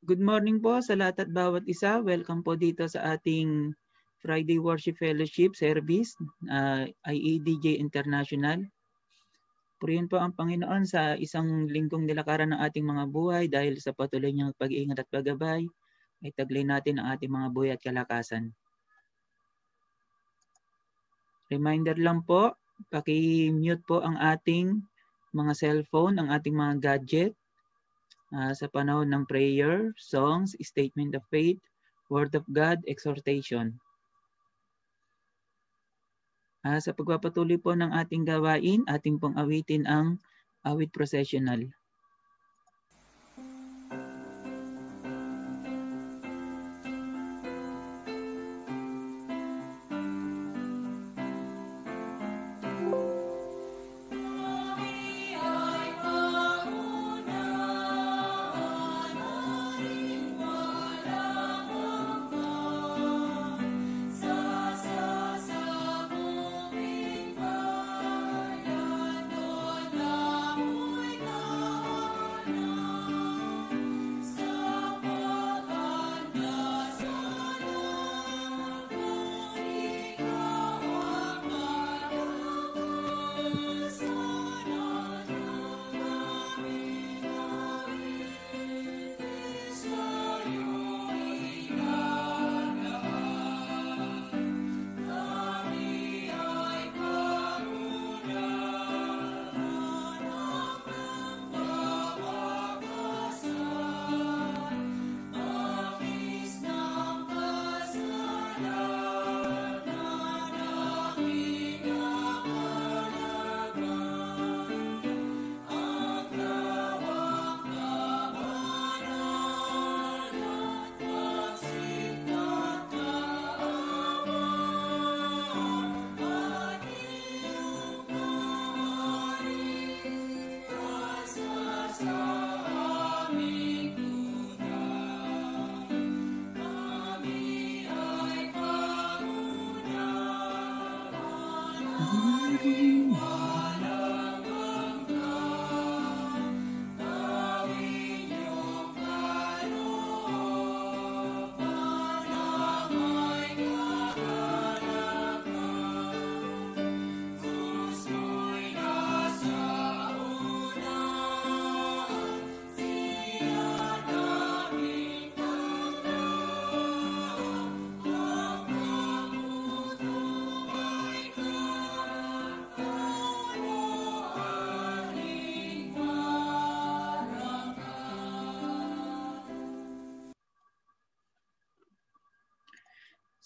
Good morning po sa lahat at bawat isa. Welcome po dito sa ating Friday Worship Fellowship Service, IEDJ International. Purihin po ang Panginoon sa isang linggong nilakaran ng ating mga buhay dahil sa patuloy niyang pag-iingat at paggabay, ay taglay natin ang ating mga buhay at kalakasan. Reminder lang po, paki-mute po ang ating mga cellphone, ang ating mga gadget, sa panahon ng prayer, songs, statement of faith, word of God, exhortation. Sa pagpapatuloy po ng ating gawain, ating pong awitin ang awit processional.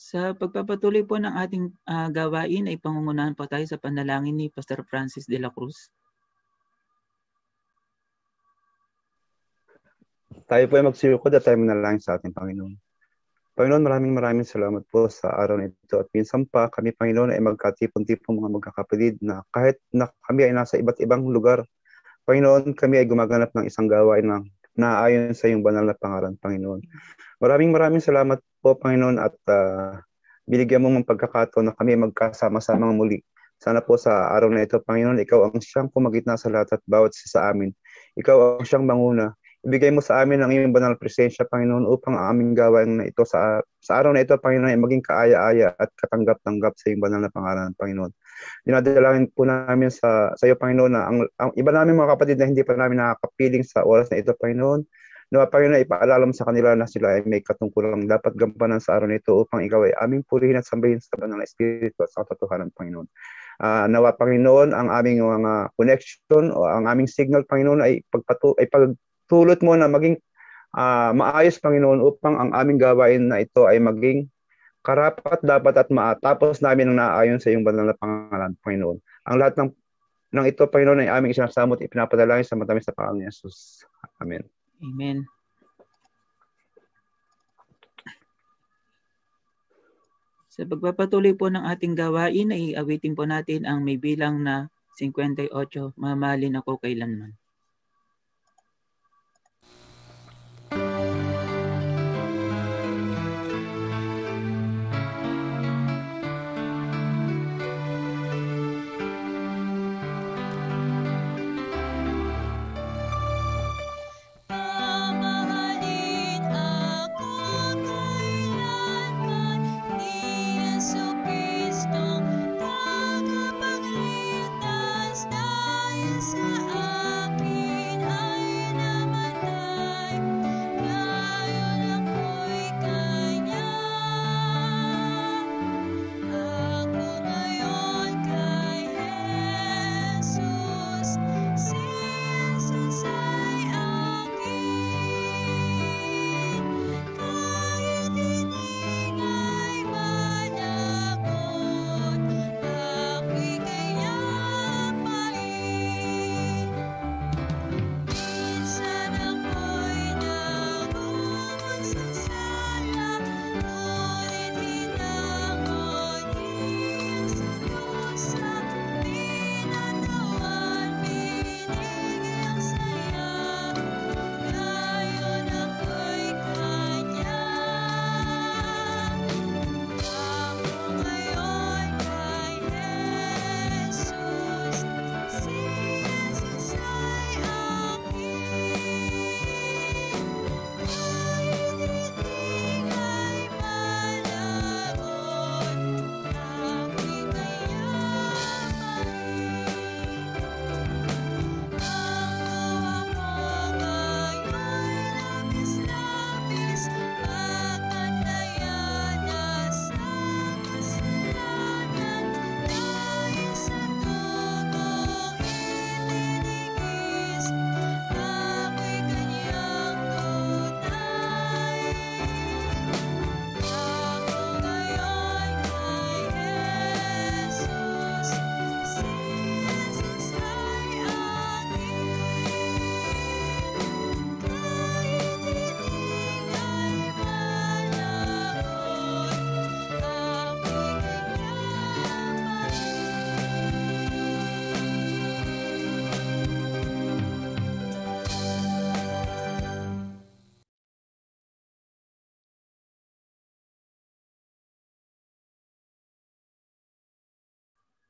Sa pagpapatuloy po ng ating gawain ay pangungunahan po tayo sa panalangin ni Pastor Francis de la Cruz. Tayo po ay magsilukod at tayo manalangin sa ating Panginoon. Panginoon, maraming salamat po sa araw na ito at minsan pa kami, Panginoon, ay magkatipon-tipon mga magkakapatid na kahit na kami ay nasa iba't ibang lugar, Panginoon, kami ay gumaganap ng isang gawain na naayon sa iyong banal na pangalan, Panginoon. Maraming salamat po, Panginoon, at binigyan mo ng pagkakataon na kami magkasama-sama muli. Sana po sa araw na ito, Panginoon, ikaw ang siyang pumagitna sa lahat at bawat isa sa amin. Ikaw ang siyang manguna. Ibigay mo sa amin ang iyong banal presensya, Panginoon, upang ang aming gawain na ito sa araw na ito, Panginoon, ay maging kaaya-aya at katanggap-tanggap sa iyong banal na pangalan, Panginoon. Dinadalangin po namin sa iyo, Panginoon, na ang iba namin mga kapatid na hindi pa namin nakakapiling sa oras na ito, Panginoon, na Panginoon, ipaalala mo sa kanila na sila ay may katungkulang dapat gampanan sa araw nito upang ikaw ay aming purihin at sambahin sa banal na Espiritu at sa katotohanan, Panginoon. Nawa, Panginoon, ang aming mga connection o ang aming signal, Panginoon, ay pagtulot mo na maging maayos, Panginoon, upang ang aming gawain na ito ay maging karapat, dapat at maatapos namin ang naayon sa iyong banal na pangalan, Panginoon. Ang lahat ng ito, Panginoon, ay aming isinasamot, ipinapadalangin sa matamis sa pangalan ni Jesus. Amen. Amen. Sa pagpapatuloy po ng ating gawain ay awitin po natin ang may bilang na 58, mamahalin ako kailanman.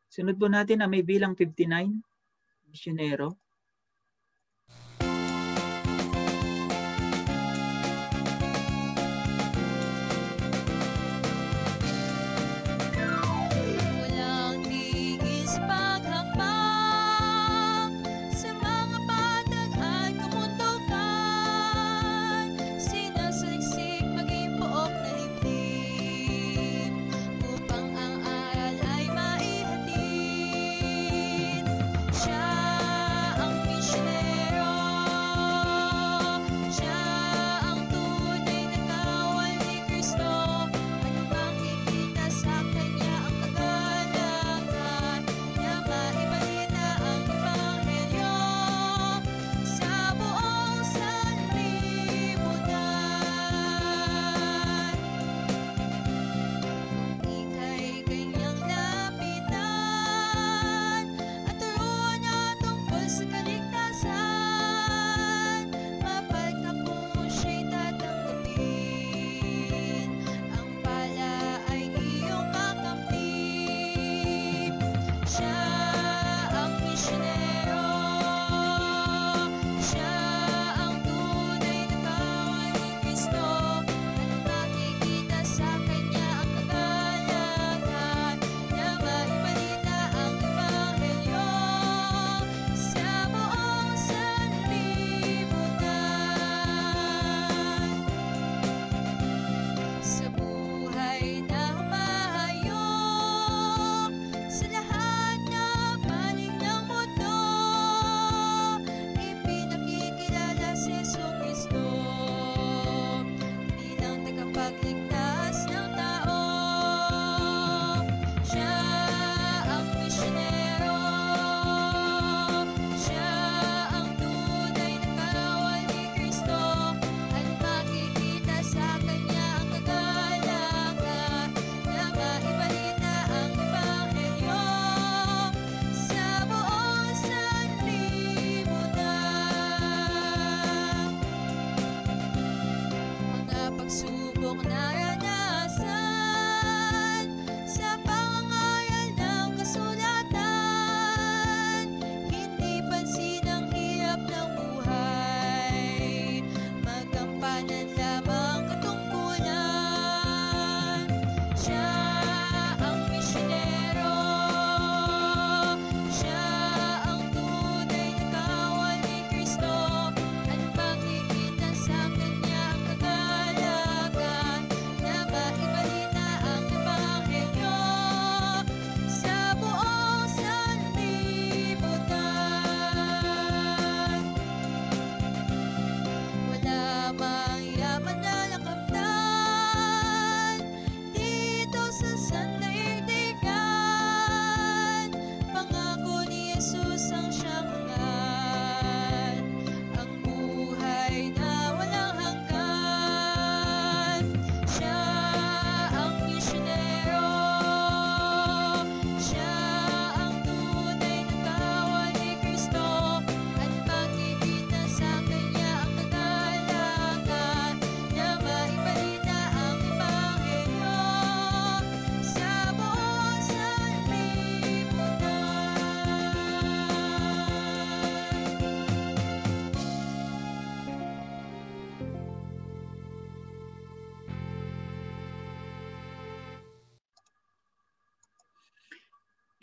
Sunod po natin na may bilang 59, misyonero.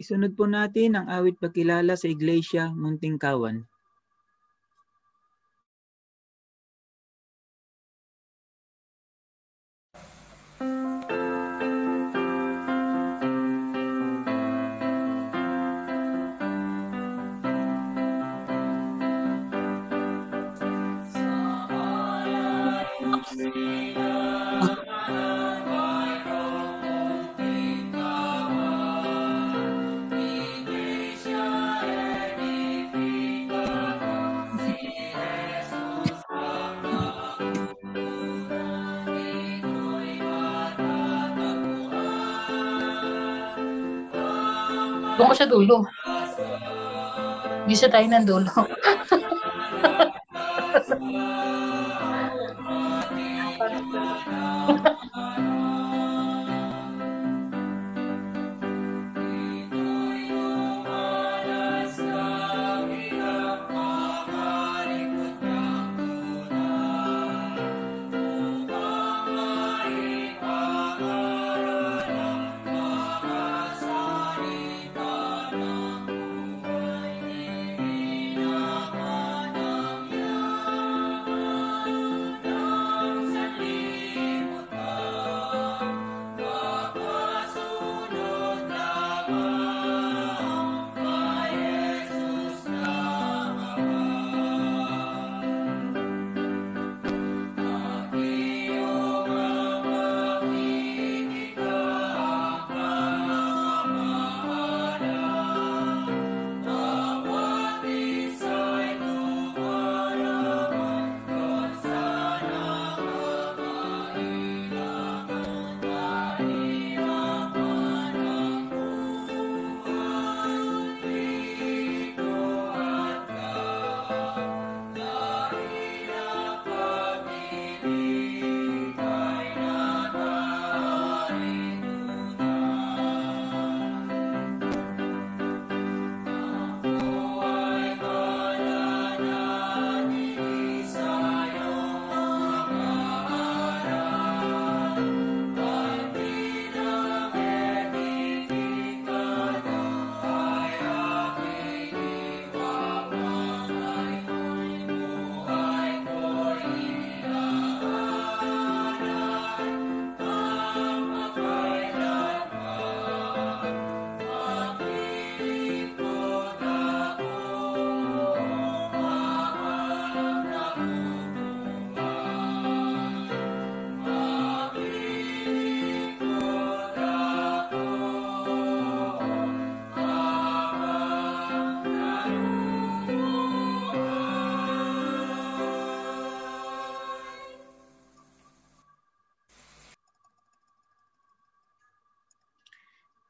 Isunod po natin ang awit pagkilala sa Iglesia Muntingkawan. Doon ko sa dulo. Gisa tayo ng dulo.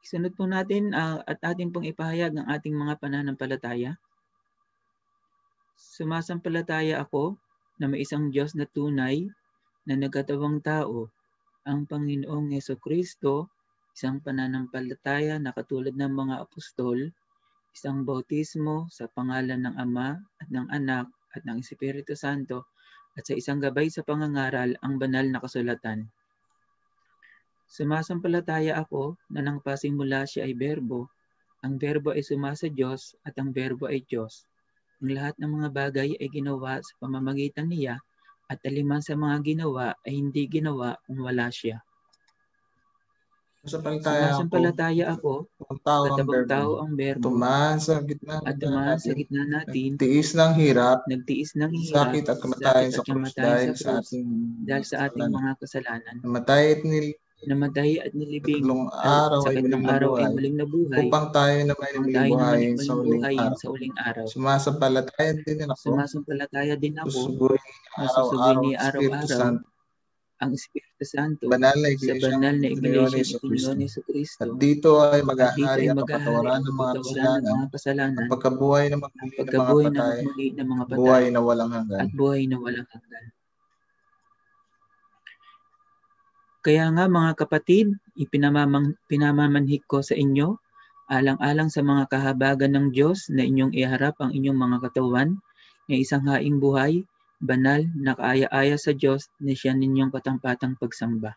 Sunod po natin at ating pong ipahayag ang ating mga pananampalataya. Sumasampalataya ako na may isang Diyos na tunay na nagkatawang tao, ang Panginoong Hesukristo, isang pananampalataya na katulad ng mga apostol, isang bautismo sa pangalan ng Ama at ng Anak at ng Espiritu Santo, at sa isang gabay sa pangangaral ang banal na kasulatan. Sumasampalataya ako na nang pasimula siya ay Berbo, ang Berbo ay sumasa Diyos at ang Berbo ay Diyos. Ang lahat ng mga bagay ay ginawa sa pamamagitan niya at aliman sa mga ginawa ay hindi ginawa kung wala siya. Sumasampalataya ako, katabang tao ang Berbo, tumaan sa gitna natin, nagtiis ng hirap, sakit at kamatayan sa krus dahil sa ating mga kasalanan. Namatay at nilibing sa tatlong araw ay muling nabuhay, upang tayo na may buhay sa uling araw. Sumasampalataya din ako, masusugoy niya araw-araw ang Espiritu Santo banal na sa banal na Iglesia ng Panginoon Hesukristo. At dito ay maghahari ang kapatawaran ng mga kasalanan, ang pagkabuhay ng muli ng mga patay, buhay na walang hanggan. Kaya nga mga kapatid, pinamamanhik ko sa inyo, alang-alang sa mga kahabagan ng Diyos na inyong iharap ang inyong mga katawan na isang haing buhay, banal, nakaaya-aya sa Diyos na siya ninyong katampatang pagsamba.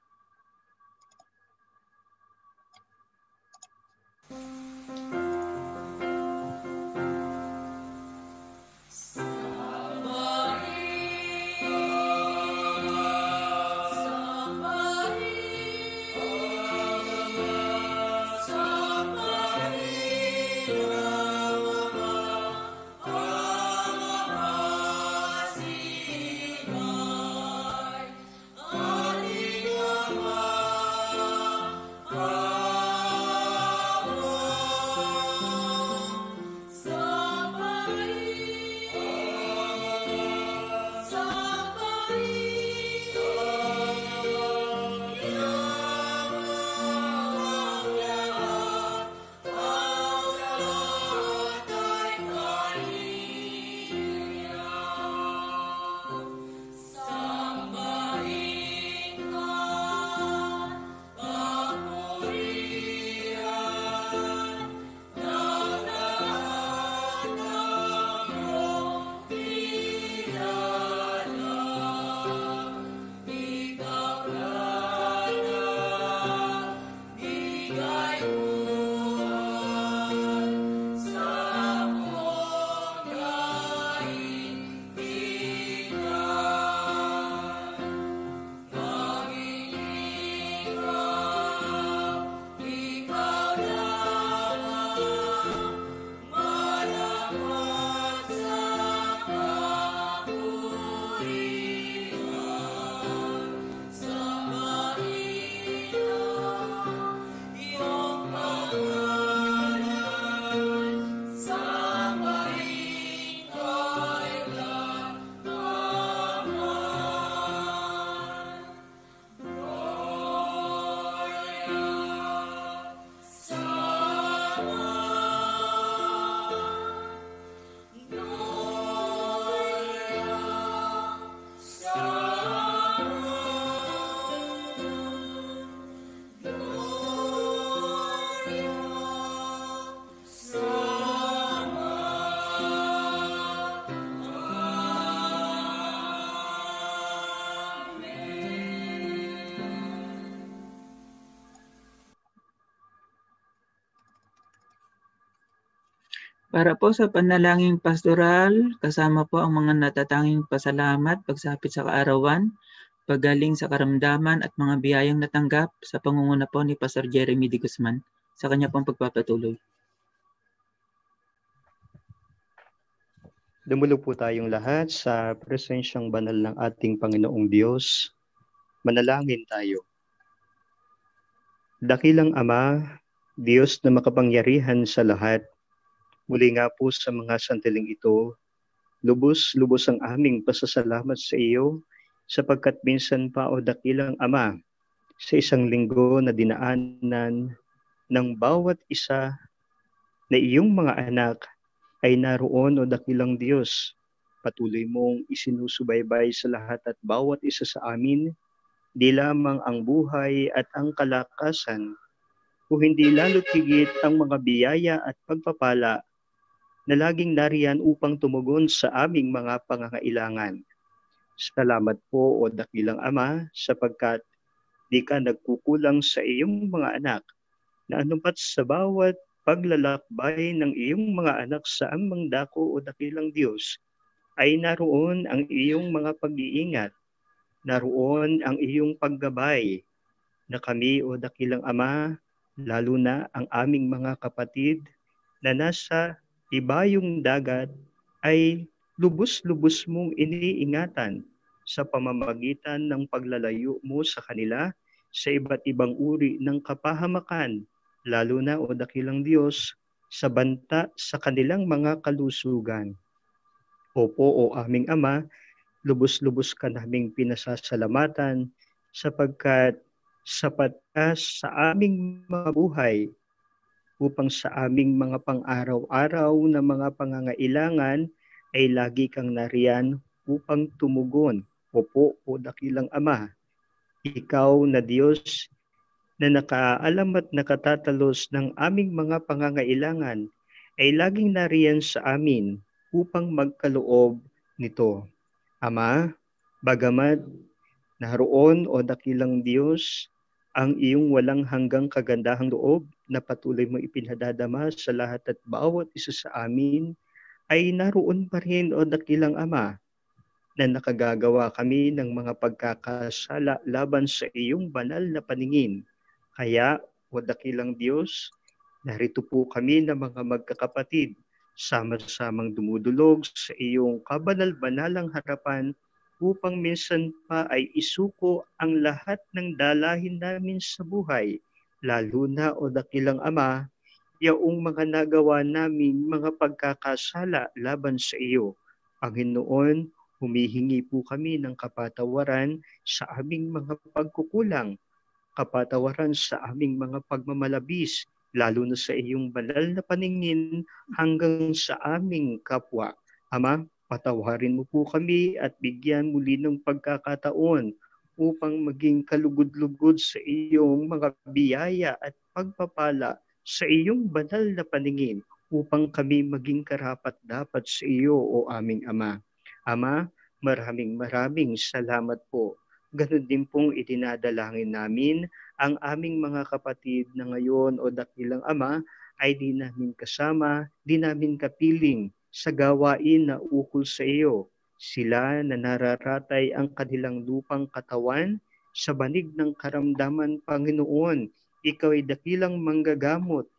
Para po sa panalangin pastoral, kasama po ang mga natatanging pasalamat, pagsapit sa kaarawan, paggaling sa karamdaman at mga biyayang natanggap sa pangunguna po ni Pastor Jeremy D. Guzman sa kanya pong pagpapatuloy. Dumulog po tayong lahat sa presensyang banal ng ating Panginoong Diyos. Manalangin tayo. Dakilang Ama, Diyos na makapangyarihan sa lahat, muli nga po sa mga sandaling ito, lubos-lubos ang aming pasasalamat sa iyo sapagkat minsan pa o dakilang Ama, sa isang linggo na dinaanan, ng bawat isa na iyong mga anak ay naroon, o dakilang Diyos. Patuloy mong isinusubaybay sa lahat at bawat isa sa amin, di lamang ang buhay at ang kalakasan, kung hindi lalo't higit ang mga biyaya at pagpapala na laging nariyan upang tumugon sa aming mga pangangailangan. Salamat po, o dakilang Ama, sapagkat di ka nagkukulang sa iyong mga anak, na anupat sa bawat paglalakbay ng iyong mga anak sa amang dako, o dakilang Diyos, ay naroon ang iyong mga pag-iingat, naroon ang iyong paggabay, na kami, o dakilang Ama, lalo na ang aming mga kapatid na nasa ibayong dagat, ay lubos-lubos mong iniingatan sa pamamagitan ng paglalayo mo sa kanila sa iba't ibang uri ng kapahamakan, lalo na, o dakilang Diyos, sa banta sa kanilang mga kalusugan. Opo, o aming Ama, lubos-lubos ka naming pinasasalamatan sapagkat sapat ka sa aming mga buhay upang sa aming mga pang-araw-araw na mga pangangailangan ay lagi kang nariyan upang tumugon. Opo, o dakilang Ama, ikaw na Diyos na nakaalam at nakatatalos ng aming mga pangangailangan ay laging nariyan sa amin upang magkaloob nito. Ama, bagamat naroon, o dakilang Diyos, ang iyong walang hanggang kagandahang loob na patuloy mo ipinadadama sa lahat at bawat isa sa amin, ay naroon pa rin, o dakilang Ama, na nakagagawa kami ng mga pagkakasala laban sa iyong banal na paningin. Kaya, o dakilang Diyos, narito po kami na mga magkakapatid, sama-samang dumudulog sa iyong kabanal-banalang harapan upang minsan pa ay isuko ang lahat ng dalahin namin sa buhay, lalo na, o dakilang Ama, yaong mga nagawa naming mga pagkakasala laban sa iyo. Panginoon, humihingi po kami ng kapatawaran sa aming mga pagkukulang, kapatawaran sa aming mga pagmamalabis, lalo na sa iyong banal na paningin hanggang sa aming kapwa. Ama, patawarin mo po kami at bigyan muli ng pagkakataon upang maging kalugod-lugod sa iyong mga biyaya at pagpapala sa iyong banal na paningin upang kami maging karapat-dapat sa iyo, o aming Ama. Ama, maraming salamat po. Ganon din pong itinadalangin namin ang aming mga kapatid na ngayon, o dakilang Ama, ay di namin kasama, di namin kapiling sa gawain na ukol sa iyo. Sila na nararatay ang kanilang lupang katawan sa banig ng karamdaman, Panginoon. Ikaw ay dakilang manggagamot.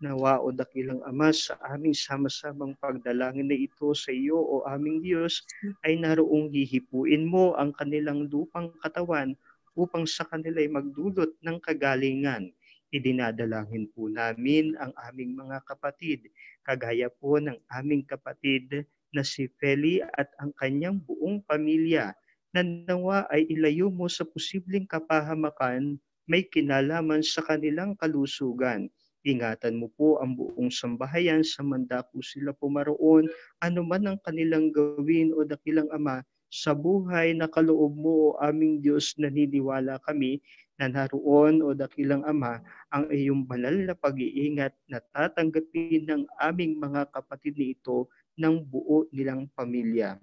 Nawa, o dakilang Ama, sa aming sama-samang pagdalangin na ito sa iyo, o aming Diyos, ay naroong hihipuin mo ang kanilang lupang katawan upang sa kanila ay magdulot ng kagalingan. Idinadalangin po namin ang aming mga kapatid, kagaya po ng aming kapatid na si Feli at ang kanyang buong pamilya, na nawa ay ilayo mo sa posibleng kapahamakan may kinalaman sa kanilang kalusugan. Ingatan mo po ang buong sambahayan samanda po sila pumaroon, anuman ang kanilang gawin, o dakilang Ama, sa buhay na kaloob mo, o aming Diyos, naniniwala kami na naroon, o dakilang Ama, ang iyong banal na pag-iingat na tatanggapin ng aming mga kapatid nito ng buo nilang pamilya.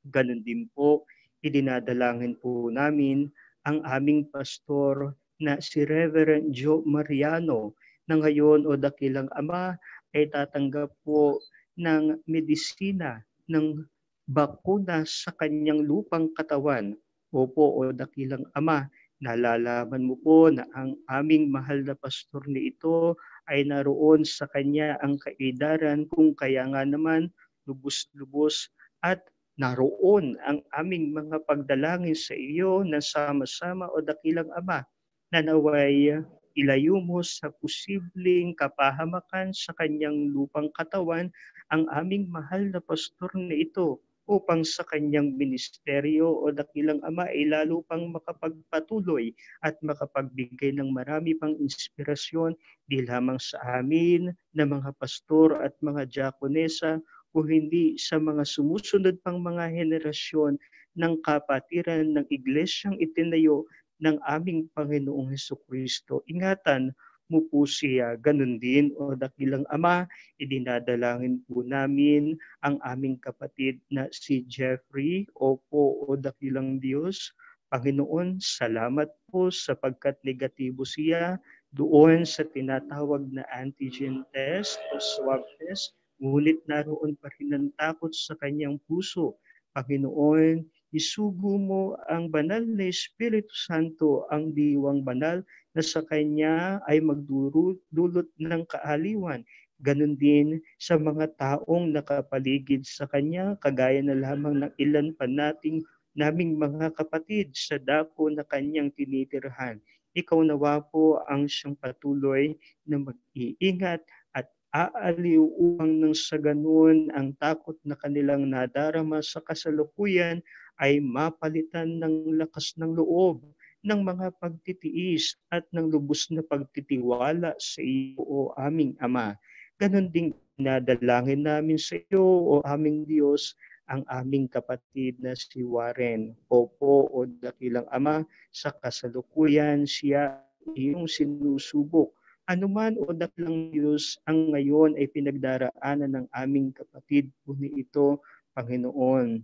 Ganon din po, idinadalangin po namin ang aming pastor na si Reverend Joe Mariano, na ngayon, o dakilang Ama, ay tatanggap po ng medisina, ng bakuna sa kanyang lupang katawan. Opo, o dakilang Ama, nalalaman mo po na ang aming mahal na pastor ni ito ay naroon sa kanya ang kaedaran, kung kaya nga naman lubos-lubos at naroon ang aming mga pagdalangin sa iyo na sama-sama, o dakilang Ama, na naway ilayo mo sa posibleng kapahamakan sa kanyang lupang katawan ang aming mahal na pastor na ito. upang sa kanyang ministeryo o dakilang Ama ay lalo pang makapagpatuloy at makapagbigay ng marami pang inspirasyon di lamang sa amin na mga pastor at mga diakonesa o hindi sa mga sumusunod pang mga henerasyon ng kapatiran ng iglesyang itinayo ng aming Panginoong Hesukristo. Ingatan mo po siya. Ganun din, o dakilang Ama, idinadalangin po namin ang aming kapatid na si Jeffrey. Opo, o dakilang Diyos, Panginoon, salamat po sapagkat negatibo siya doon sa tinatawag na antigen test o swab test, ngunit naroon pa rin ang takot sa kanyang puso. Panginoon, isugo mo ang banal na Espiritu Santo, ang diwang banal na sa kanya ay magdulot ng kaaliwan. Ganon din sa mga taong nakapaligid sa kanya, kagaya na lamang ng ilan pa naming mga kapatid sa dako na kanyang tinitirhan. Ikaw nawa po ang siyang patuloy na mag-iingat at aaliw upang nang sa ganun ang takot na kanilang nadarama sa kasalukuyan ay mapalitan ng lakas ng loob, ng mga pagtitiis at ng lubos na pagtitiwala sa iyo, o aming Ama. Ganon din nadalangin namin sa iyo, o aming Diyos, ang aming kapatid na si Warren. Opo, o dakilang Ama, sa kasalukuyan siya iyong sinusubok. Anuman, o dakilang Diyos, ang ngayon ay pinagdaraanan ng aming kapatid po ni ito, Panginoon.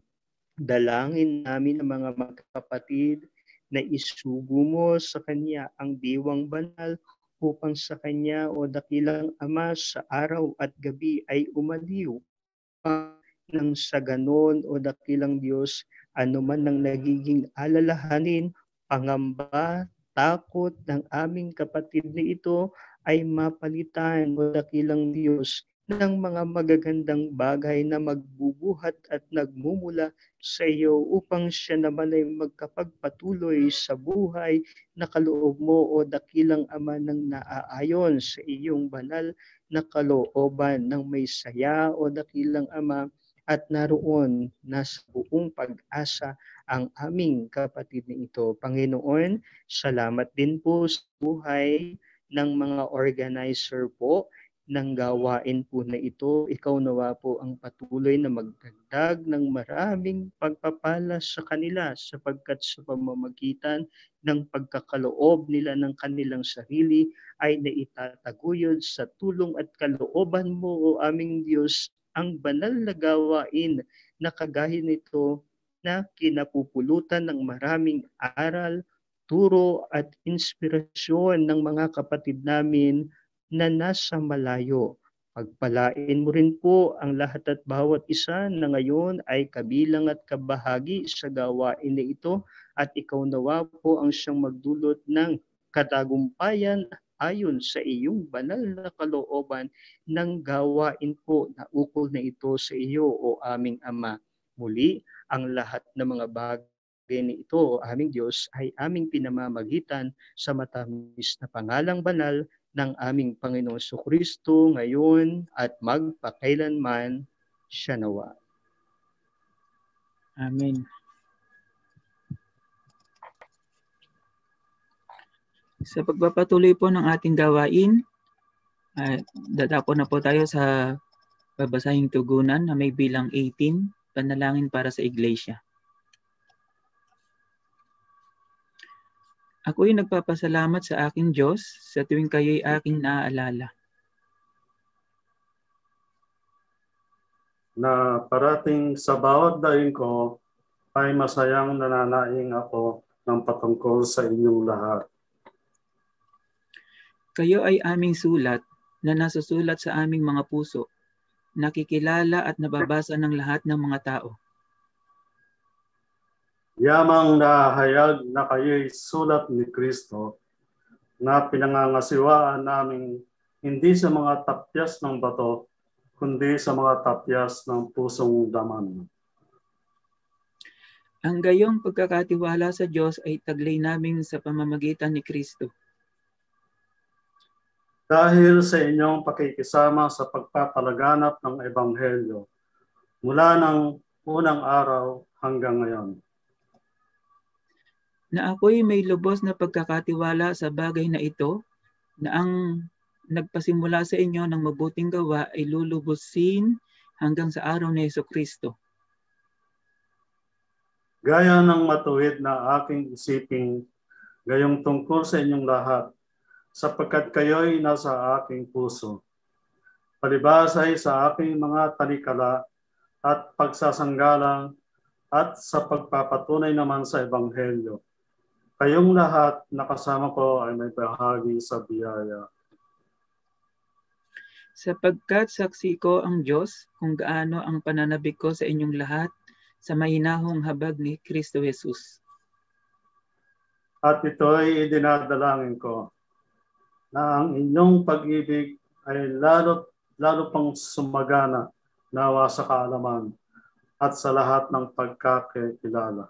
Dalangin namin ang mga magkapatid na isugo mo sa kanya ang diwang banal upang sa kanya, o dakilang Ama, sa araw at gabi ay umaliw nang sa ganon, o dakilang Diyos, anuman ng nagiging alalahanin, pangamba, takot ng aming kapatid na ito ay mapalitan, o dakilang Diyos, ng mga magagandang bagay na magbubuhat at nagmumula sa iyo upang siya naman ay magkapagpatuloy sa buhay na kaloob mo, o dakilang Ama, ng naaayon sa iyong banal na kalooban ng may saya, o dakilang Ama, at naroon nasa buong pag-asa ang aming kapatid na ito. Panginoon, salamat din po sa buhay ng mga organizer po ng gawain po na ito. Ikaw nawa po ang patuloy na magdagdag ng maraming pagpapala sa kanila, sapagkat sa pamamagitan ng pagkakaloob nila ng kanilang sarili ay naitataguyod sa tulong at kalooban mo, o aming Diyos, ang banal na gawain na kagaya nito na kinapupulutan ng maraming aral, turo at inspirasyon ng mga kapatid namin na nasa malayo. Pagpalain mo rin po ang lahat at bawat isa na ngayon ay kabilang at kabahagi sa gawain na ito, at ikaw nawa po ang siyang magdulot ng katagumpayan ayon sa iyong banal na kalooban ng gawain po na ukol na ito sa iyo, o aming Ama. Muli, ang lahat ng mga bagay na ito, o aming Diyos, ay aming pinamamagitan sa matamis na pangalang banal ng aming Panginoong Jesucristo ngayon at magpakailanman. Siya nawa. Amen. Sa pagpapatuloy po ng ating gawain, dadapo na po tayo sa babasahing tugunan na may bilang 18, panalangin para sa iglesia. Ako'y nagpapasalamat sa aking Diyos sa tuwing kayo'y aking naaalala. Na parating sa bawat daing ko ay masayang nananaing ako ng patungkol sa inyong lahat. Kayo ay aming sulat na nasusulat sa aming mga puso, nakikilala at nababasa ng lahat ng mga tao. Yamang nahayag na kayo'y sulat ni Kristo na pinangangasiwaan namin hindi sa mga tapyas ng bato, kundi sa mga tapyas ng pusong daman. Ang gayong pagkakatiwala sa Diyos ay taglay namin sa pamamagitan ni Kristo. Dahil sa inyong pakikisama sa pagpapalaganap ng Ebanghelyo, mula nang unang araw hanggang ngayon. Na ako'y may lubos na pagkakatiwala sa bagay na ito, na ang nagpasimula sa inyo ng mabuting gawa ay lulubusin hanggang sa araw ni Jesucristo. Gaya ng matuwid na aking isiping, gayong tungkol sa inyong lahat, sapagkat kayo'y nasa aking puso. Palibasay sa aking mga talikala at pagsasanggalang at sa pagpapatunay naman sa Ebanghelyo. Kayong lahat na kasama ko ay may bahagi sa biyaya. Sapagkat saksi ko ang Diyos kung gaano ang pananabik ko sa inyong lahat sa mahinahong habag ni Kristo Jesus. At ito'y idinadalangin ko, na ang inyong pag-ibig ay lalo pang sumagana nawa sa kaalaman at sa lahat ng pagkakilala.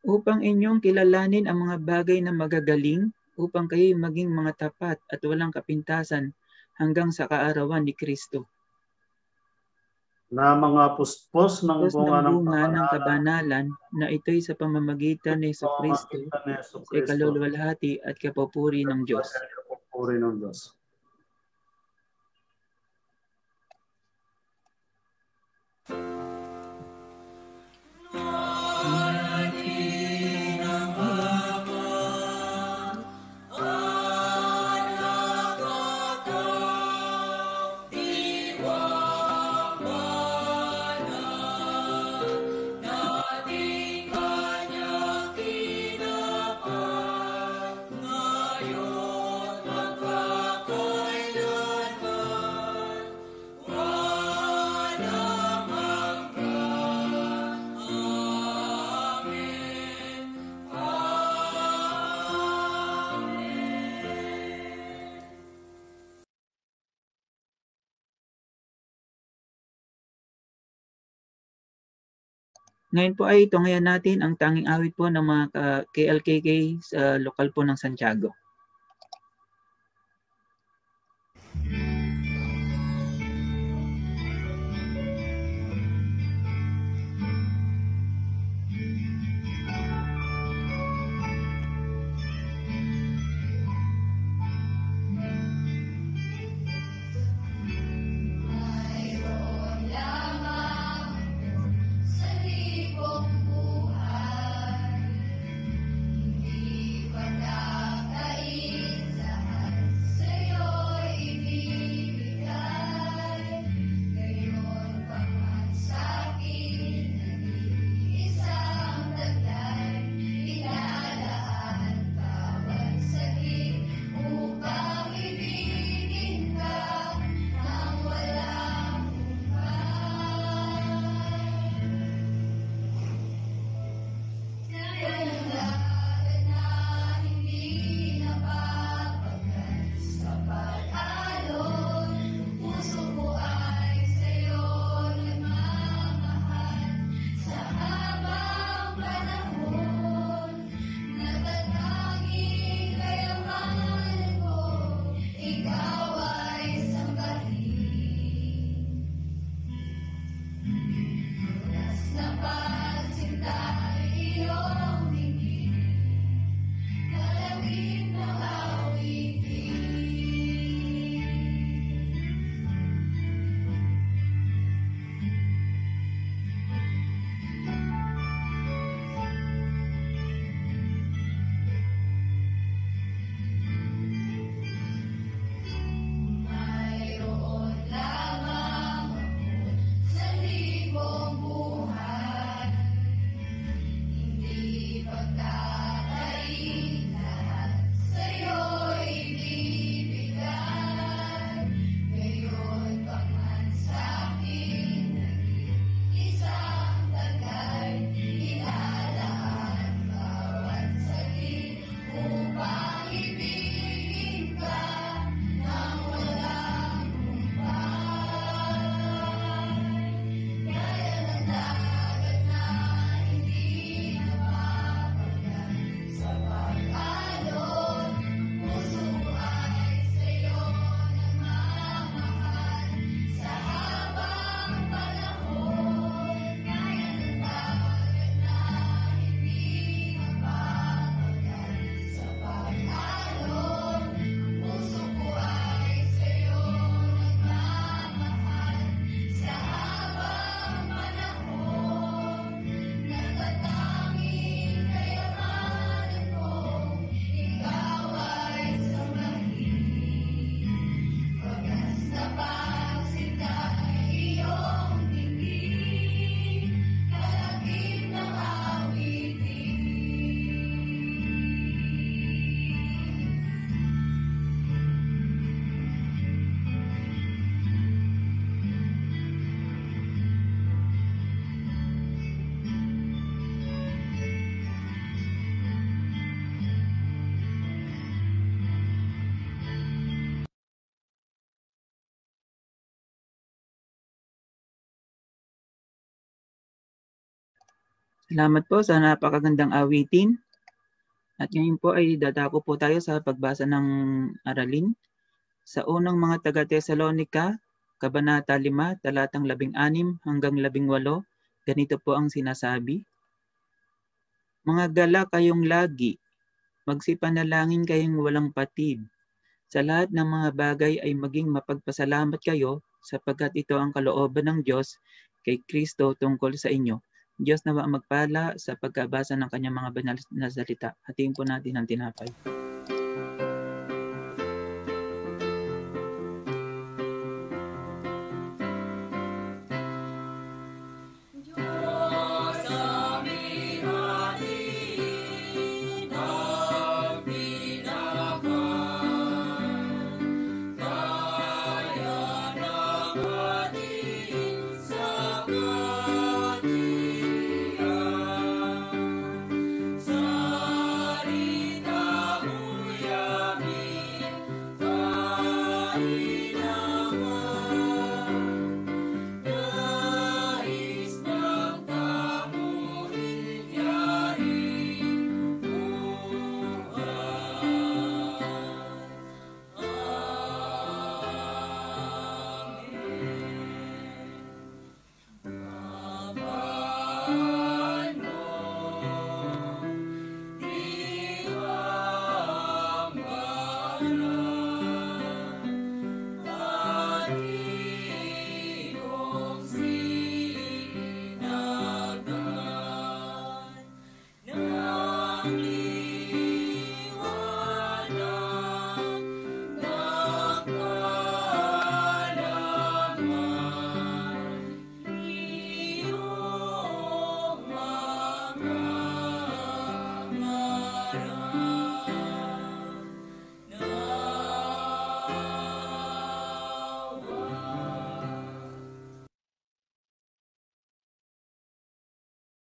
Upang inyong kilalanin ang mga bagay na magagaling, upang kayo'y maging mga tapat at walang kapintasan hanggang sa kaarawan ni Kristo. Na mga puspos ng bunga ng kabanalan na ito'y sa pamamagitan ni Jesucristo sa ikaluluwalhati at kapupuri ng Diyos. Kapupuri ng Diyos. Ngayon po ay tunghayan natin ang tanging awit po ng mga KLKK sa lokal po ng Santiago. Sa'yo'y ibig Salamat po sa napakagandang awitin. At ngayon po ay dadako po tayo sa pagbasa ng aralin. Sa unang mga taga-Tesalonica, Kabanata 5, talatang 16 hanggang 18, ganito po ang sinasabi. Mga gala kayong lagi, magsipanalangin kayong walang patid. Sa lahat ng mga bagay ay maging mapagpasalamat kayo sapagkat ito ang kalooban ng Diyos kay Kristo tungkol sa inyo. Diyos nawa magpala sa pagkabasa ng kanyang mga banal na salita. Hatiin po natin ang tinapay.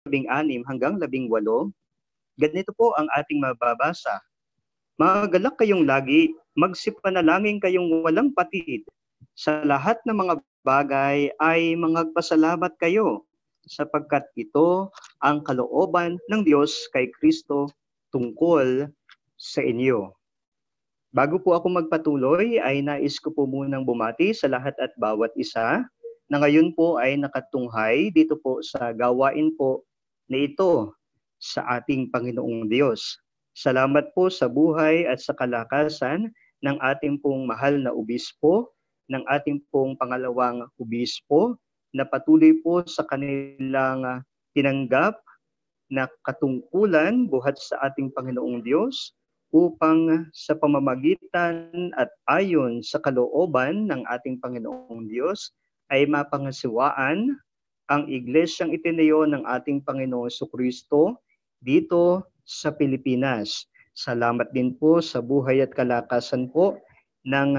Labing-anim hanggang 18, ganito po ang ating mababasa. Magalak kayong lagi, magsipanalangin kayong walang patid. Sa lahat ng mga bagay ay magpasalamat kayo, sapagkat ito ang kalooban ng Diyos kay Kristo tungkol sa inyo. Bago po ako magpatuloy, ay nais ko po munang bumati sa lahat at bawat isa na ngayon po ay nakatunghay dito po sa gawain po na ito sa ating Panginoong Diyos. Salamat po sa buhay at sa kalakasan ng ating pong mahal na obispo, ng ating pong pangalawang obispo, na patuloy po sa kanilang tinanggap na katungkulan buhat sa ating Panginoong Diyos upang sa pamamagitan at ayon sa kalooban ng ating Panginoong Diyos ay mapangasiwaan ang iglesyang itinayo ng ating Panginoong Jesucristo dito sa Pilipinas. Salamat din po sa buhay at kalakasan po ng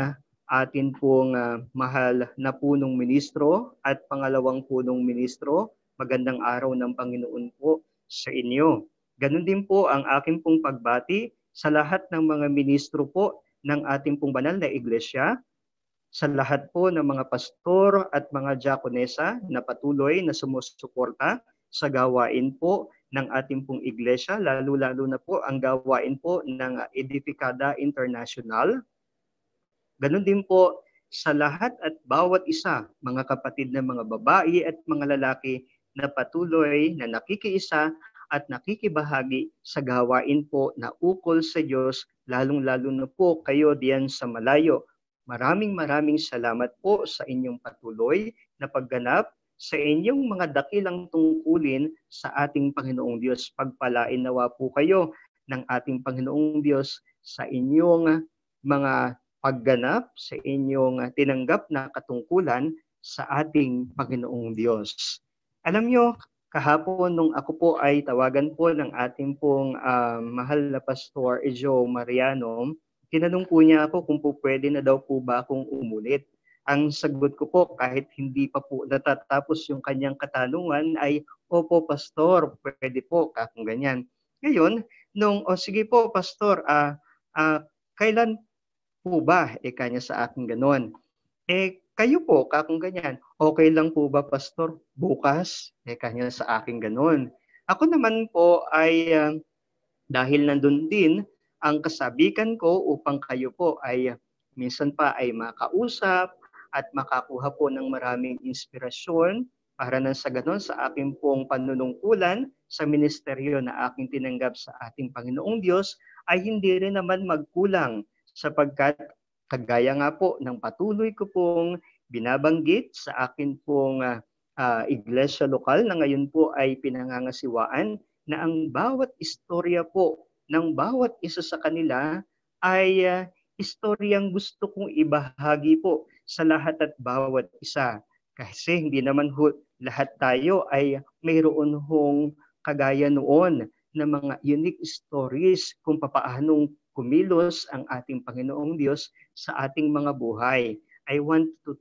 atin pong mahal na punong ministro at pangalawang punong ministro. Magandang araw ng Panginoon po sa inyo. Ganon din po ang aking pong pagbati sa lahat ng mga ministro po ng ating pong banal na iglesia, sa lahat po ng mga pastor at mga diakonesa na patuloy na sumusuporta sa gawain po ng ating pong iglesia, lalo-lalo na po ang gawain po ng Edificada International. Ganon din po sa lahat at bawat isa, mga kapatid na mga babae at mga lalaki na patuloy na nakikiisa at nakikibahagi sa gawain po na ukol sa Diyos, lalong-lalo na po kayo diyan sa malayo. Maraming salamat po sa inyong patuloy na pagganap sa inyong mga dakilang tungkulin sa ating Panginoong Diyos. Pagpalain nawa po kayo ng ating Panginoong Diyos sa inyong mga pagganap, sa inyong tinanggap na katungkulan sa ating Panginoong Diyos. Alam nyo, kahapon nung ako po ay tawagan po ng ating pong mahal na Pastor Ejo Mariano, tinanong po niya ako kung po pwede na daw po ba akong umulit. Ang sagot ko po kahit hindi pa po natatapos yung kanyang katanungan ay, opo Pastor, pwede po kung ganyan. Ngayon, sige po Pastor, kailan po ba? Kanya sa akin ganon. Kayo po kung ganyan, okay lang po ba Pastor? Bukas? Kanya sa akin ganon. Ako naman po ay dahil nandun din ang kasabikan ko upang kayo po ay minsan pa ay makausap at makakuha po ng maraming inspirasyon para nang sa ganon sa aking pong panunungkulan sa ministeryo na aking tinanggap sa ating Panginoong Diyos ay hindi rin naman magkulang sapagkat kagaya nga po ng patuloy ko pong binabanggit sa akin pong iglesia lokal na ngayon po ay pinangangasiwaan na ang bawat istorya po ng bawat isa sa kanila ay istoryang gusto kong ibahagi po sa lahat at bawat isa. Kasi hindi naman lahat tayo ay mayroon hong kagaya noon na mga unique stories kung papaanong kumilos ang ating Panginoong Diyos sa ating mga buhay. I want to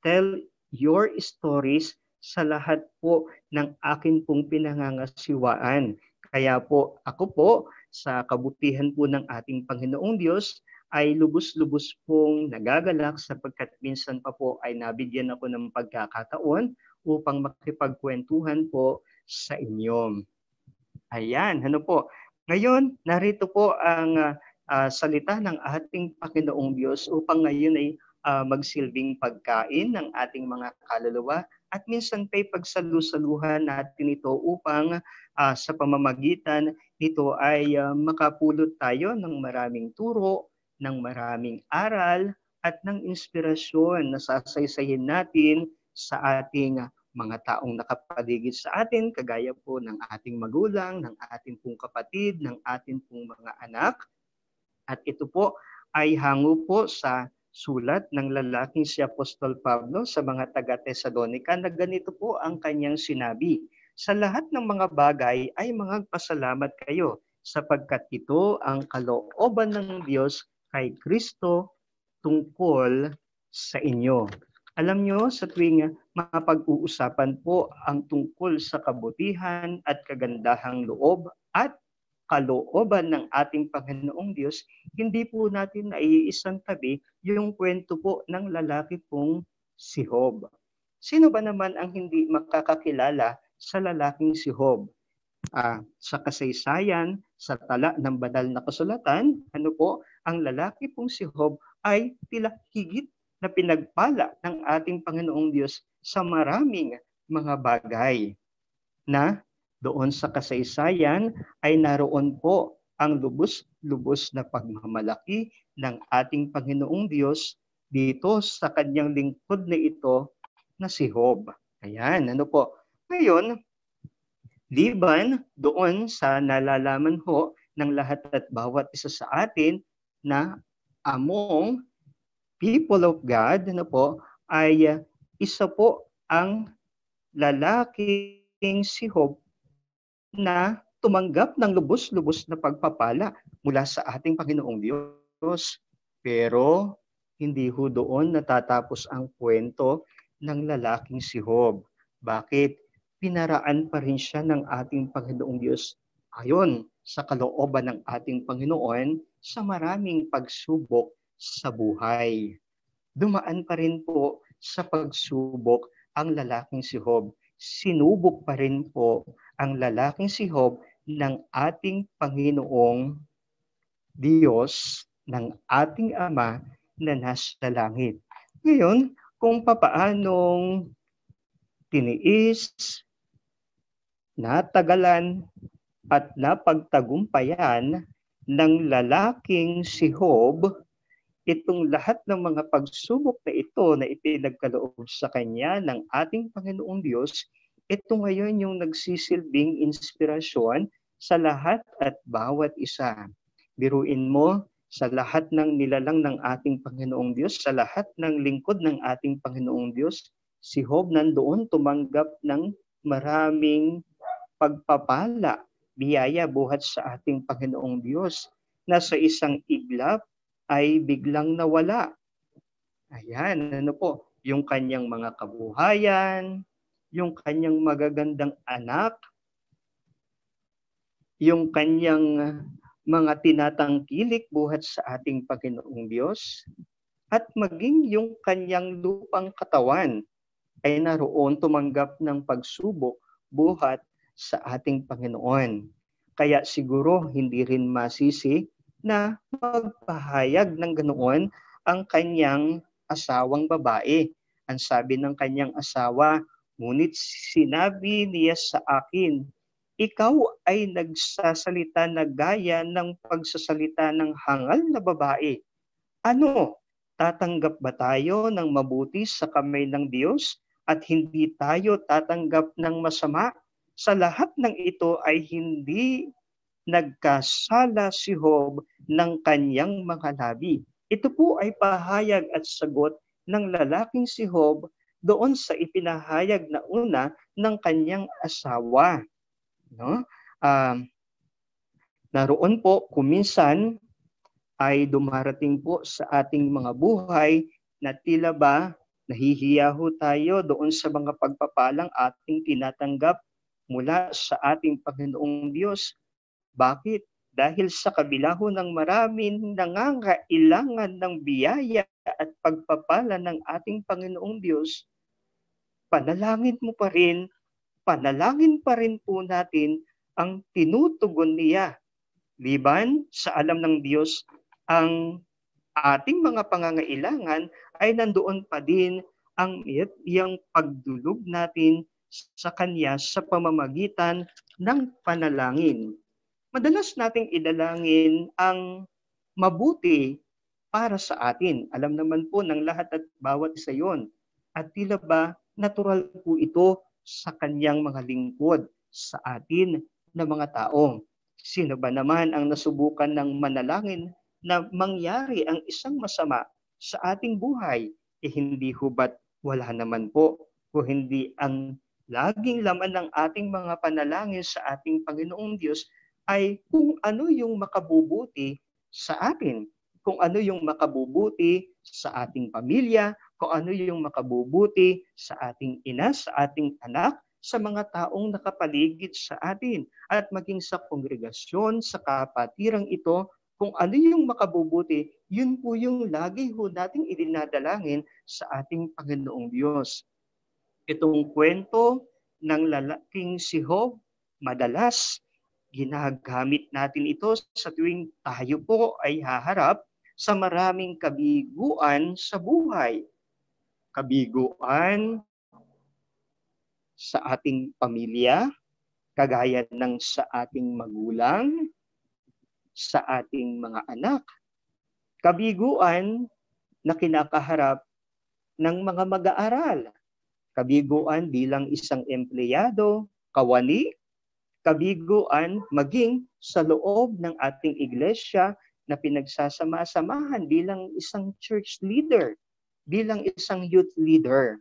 tell your stories sa lahat po ng akin pong pinangangasiwaan. Kaya po ako po sa kabutihan po ng ating Panginoong Diyos ay lubos-lubos pong nagagalak sapagkat minsan pa po ay nabigyan ako ng pagkakataon upang makipagkwentuhan po sa inyo. Ayan, ano po. Ngayon, narito po ang salita ng ating Panginoong Diyos upang ngayon ay magsilbing pagkain ng ating mga kaluluwa at minsan pa'y pagsalusaluhan natin ito upang sa pamamagitan nito ay makapulot tayo ng maraming turo, ng maraming aral at ng inspirasyon na sasaysayin natin sa ating mga taong nakapaligid sa atin, kagaya po ng ating magulang, ng ating pong kapatid, ng ating pong mga anak. At ito po ay hango po sa sulat ng lalaking si Apostol Pablo sa mga taga-Tesalonica na ganito po ang kanyang sinabi. Sa lahat ng mga bagay ay magpasalamat kayo sapagkat ito ang kalooban ng Diyos kay Kristo tungkol sa inyo. Alam nyo, sa tuwing mapag-uusapan po ang tungkol sa kabutihan at kagandahang loob at kalooban ng ating Panginoong Diyos, hindi po natin naiisang tabi yung kwento po ng lalaki pong si Job. Sino ba naman ang hindi makakakilala sa lalaking si Job? Sa kasaysayan, sa tala ng banal na kasulatan, ano po, ang lalaki pong si Job ay tila higit na pinagpala ng ating Panginoong Diyos sa maraming mga bagay na doon sa kasaysayan ay naroon po ang lubos-lubos na pagmamalaki ng ating Panginoong Diyos dito sa kanyang lingkod na ito na si Job. Ayan, ano po. Ngayon, liban doon sa nalalaman ho ng lahat at bawat isa sa atin na among people of God, ano po, ay isa po ang lalaking si Job na tumanggap ng lubos-lubos na pagpapala mula sa ating Panginoong Diyos. Pero hindi ho doon natatapos ang kwento ng lalaking si Job. Bakit? Pinaraan pa rin siya ng ating Panginoong Diyos ayon sa kalooban ng ating Panginoon sa maraming pagsubok sa buhay. Dumaan pa rin po sa pagsubok ang lalaking si Job. Sinubok pa rin po ang lalaking si Job ng ating Panginoong Diyos, ng ating Ama na nasa langit. Ngayon, kung papaanong tiniis, natagalan, at napagtagumpayan ng lalaking si Job itong lahat ng mga pagsubok na ito na ipinagkaloob sa kanya ng ating Panginoong Diyos, ito ngayon yung nagsisilbing inspirasyon sa lahat at bawat isa. Biruin mo, sa lahat ng nilalang ng ating Panginoong Diyos, sa lahat ng lingkod ng ating Panginoong Diyos, si Job nandoon tumanggap ng maraming pagpapala, biyaya buhat sa ating Panginoong Diyos, na sa isang iglap ay biglang nawala. Ayan, ano po, yung kanyang mga kabuhayan, yung kanyang magagandang anak, yung kanyang mga tinatangkilik buhat sa ating Panginoong Diyos, at maging yung kanyang lupang katawan ay naroon tumanggap ng pagsubok buhat sa ating Panginoon. Kaya siguro hindi rin masisi na magpahayag ng ganoon ang kanyang asawang babae. Ang sabi ng kanyang asawa, ngunit sinabi niya sa akin, ikaw ay nagsasalita na gaya ng pagsasalita ng hangal na babae. Ano, tatanggap ba tayo ng mabuti sa kamay ng Diyos at hindi tayo tatanggap ng masama? Sa lahat ng ito ay hindi nagkasala si Job ng kanyang mga labi. Ito po ay pahayag at sagot ng lalaking si Job doon sa ipinahayag na una ng kanyang asawa. No? Naroon po kuminsan ay dumarating po sa ating mga buhay na tila ba nahihiya ho tayo doon sa mga pagpapalang ating tinatanggap mula sa ating Panginoong Diyos. Bakit? Dahil sa kabila ho ng maraming nangangailangan ng biyaya at pagpapala ng ating Panginoong Diyos, panalangin pa rin po natin ang tinutugon niya. Liban sa alam ng Diyos, ang ating mga pangangailangan ay nandoon pa din ang iyang pagdulog natin sa Kanya sa pamamagitan ng panalangin. Madalas nating idalangin ang mabuti para sa atin. Alam naman po ng lahat at bawat isa yon. At tila ba natural po ito sa Kanyang mga lingkod sa atin na mga tao. Sino ba naman ang nasubukan ng manalangin na mangyari ang isang masama sa ating buhay? Hindi hubat wala naman po. Kung hindi ang laging laman ng ating mga panalangin sa ating Panginoong Diyos ay kung ano yung makabubuti sa atin, kung ano yung makabubuti sa ating pamilya, kung ano yung makabubuti sa ating ina, sa ating anak, sa mga taong nakapaligid sa atin, at maging sa kongregasyon, sa kapatirang ito, kung ano yung makabubuti, yun po yung lagi ho nating idinadalangin sa ating Panginoong Diyos. Itong kwento ng lalaking si Job, madalas ginagamit natin ito sa tuwing tayo po ay haharap sa maraming kabiguan sa buhay. Kabiguan sa ating pamilya, kagaya ng sa ating magulang, sa ating mga anak. Kabiguan na kinakaharap ng mga mag-aaral. Kabiguan bilang isang empleyado, kawani, kabiguan maging sa loob ng ating iglesia na pinagsasama-samahan bilang isang church leader, bilang isang youth leader.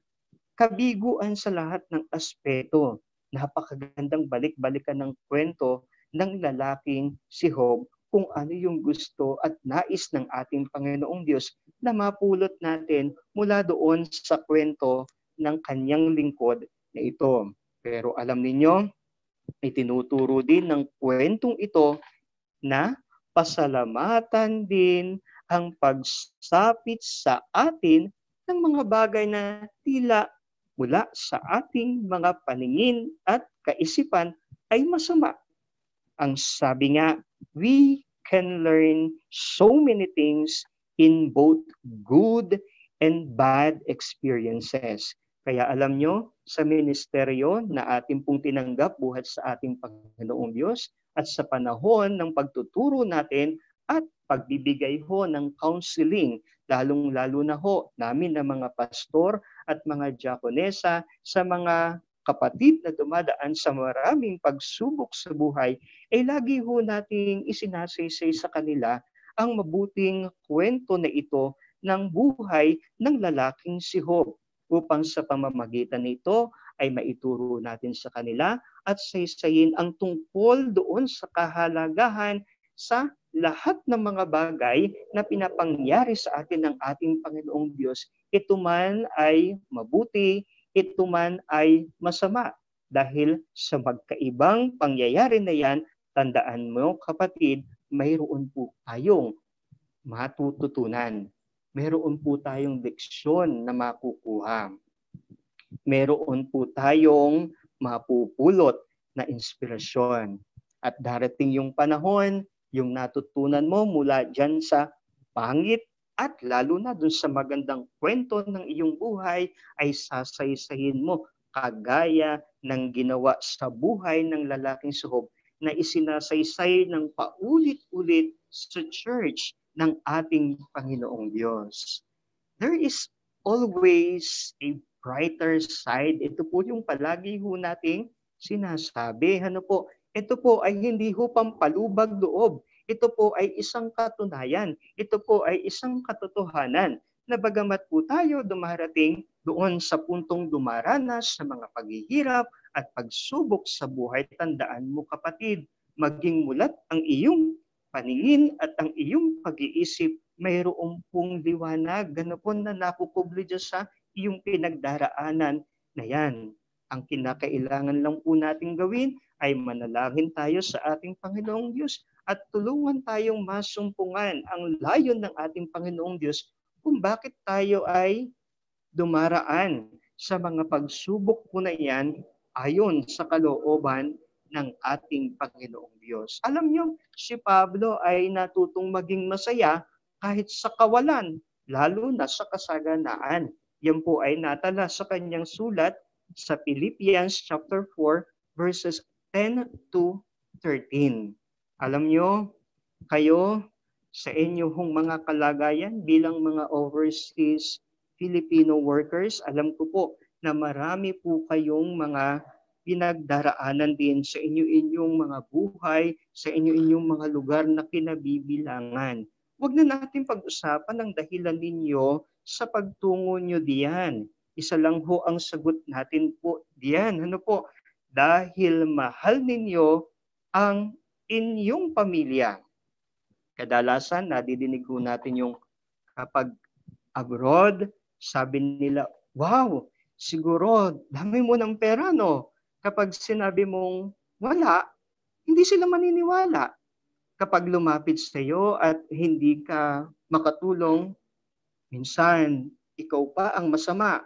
Kabiguan sa lahat ng aspeto. Napakagandang balik-balikan ng kwento ng lalaking si Job kung ano yung gusto at nais ng ating Panginoong Diyos na mapulot natin mula doon sa kwento ng kanyang lingkod na ito. Pero alam ninyo, itinuturo din ng kwentong ito na pasalamatan din ang pagsapit sa atin ng mga bagay na tila mula sa ating mga paningin at kaisipan ay masama. Ang sabi nga, we can learn so many things in both good and bad experiences. Kaya alam nyo, sa ministeryo na ating pong tinanggap buhat sa ating Panginoong Diyos at sa panahon ng pagtuturo natin at pagbibigay ho ng counseling, lalong-lalo na ho namin ng mga pastor at mga diakonesa sa mga kapatid na dumadaan sa maraming pagsubok sa buhay, ay lagi ho nating isinasaysay sa kanila ang mabuting kwento na ito ng buhay ng lalaking si Job, upang sa pamamagitan nito ay maituro natin sa kanila at saysayin ang tungkol doon sa kahalagahan sa lahat ng mga bagay na pinapangyari sa atin ng ating Panginoong Diyos. Ito man ay mabuti, ito man ay masama. Dahil sa magkaibang pangyayari na yan, tandaan mo kapatid, mayroon po tayong matututunan. Meron po tayong leksyon na makukuha. Meron po tayong mapupulot na inspirasyon. At darating yung panahon, yung natutunan mo mula dyan sa pangit at lalo na dun sa magandang kwento ng iyong buhay ay sasaysayin mo kagaya ng ginawa sa buhay ng lalaking suhob na isinasaysay ng paulit-ulit sa church ng ating Panginoong Diyos. There is always a brighter side. Ito po yung palagi ho nating sinasabi. Ano po? Ito po ay hindi ho pampalubag loob. Ito po ay isang katunayan. Ito po ay isang katotohanan na bagamat po tayo dumarating doon sa puntong dumaranas sa mga paghihirap at pagsubok sa buhay, tandaan mo kapatid, maging mulat ang iyong paningin at ang iyong pag-iisip, mayroong pong liwanag, ganapon na nakukubli dyan sa iyong pinagdaraanan na yan. Ang kinakailangan lang po nating gawin ay manalangin tayo sa ating Panginoong Diyos at tulungan tayong masumpungan ang layon ng ating Panginoong Diyos kung bakit tayo ay dumaraan sa mga pagsubok po na yan ayon sa kalooban ng ating Panginoong Diyos. Alam niyo, si Pablo ay natutong maging masaya kahit sa kawalan, lalo na sa kasaganaan. Yan po ay natala sa kanyang sulat sa Philippians chapter 4 verses 10 to 13. Alam niyo, kayo sa inyong mga kalagayan bilang mga overseas Filipino workers, alam ko po na marami po kayong mga pinagdaraanan din sa inyong mga buhay, sa inyong mga lugar na kinabibilangan. Huwag na natin pag-usapan ang dahilan ninyo sa pagtungo nyo diyan. Isa lang ho ang sagot natin po diyan. Ano po? Dahil mahal ninyo ang inyong pamilya. Kadalasan, nadidinig ho natin yung kapag abroad, sabi nila, wow, siguro dami mo ng pera, no? Kapag sinabi mong wala, hindi sila maniniwala. Kapag lumapit sa iyo at hindi ka makatulong, minsan ikaw pa ang masama.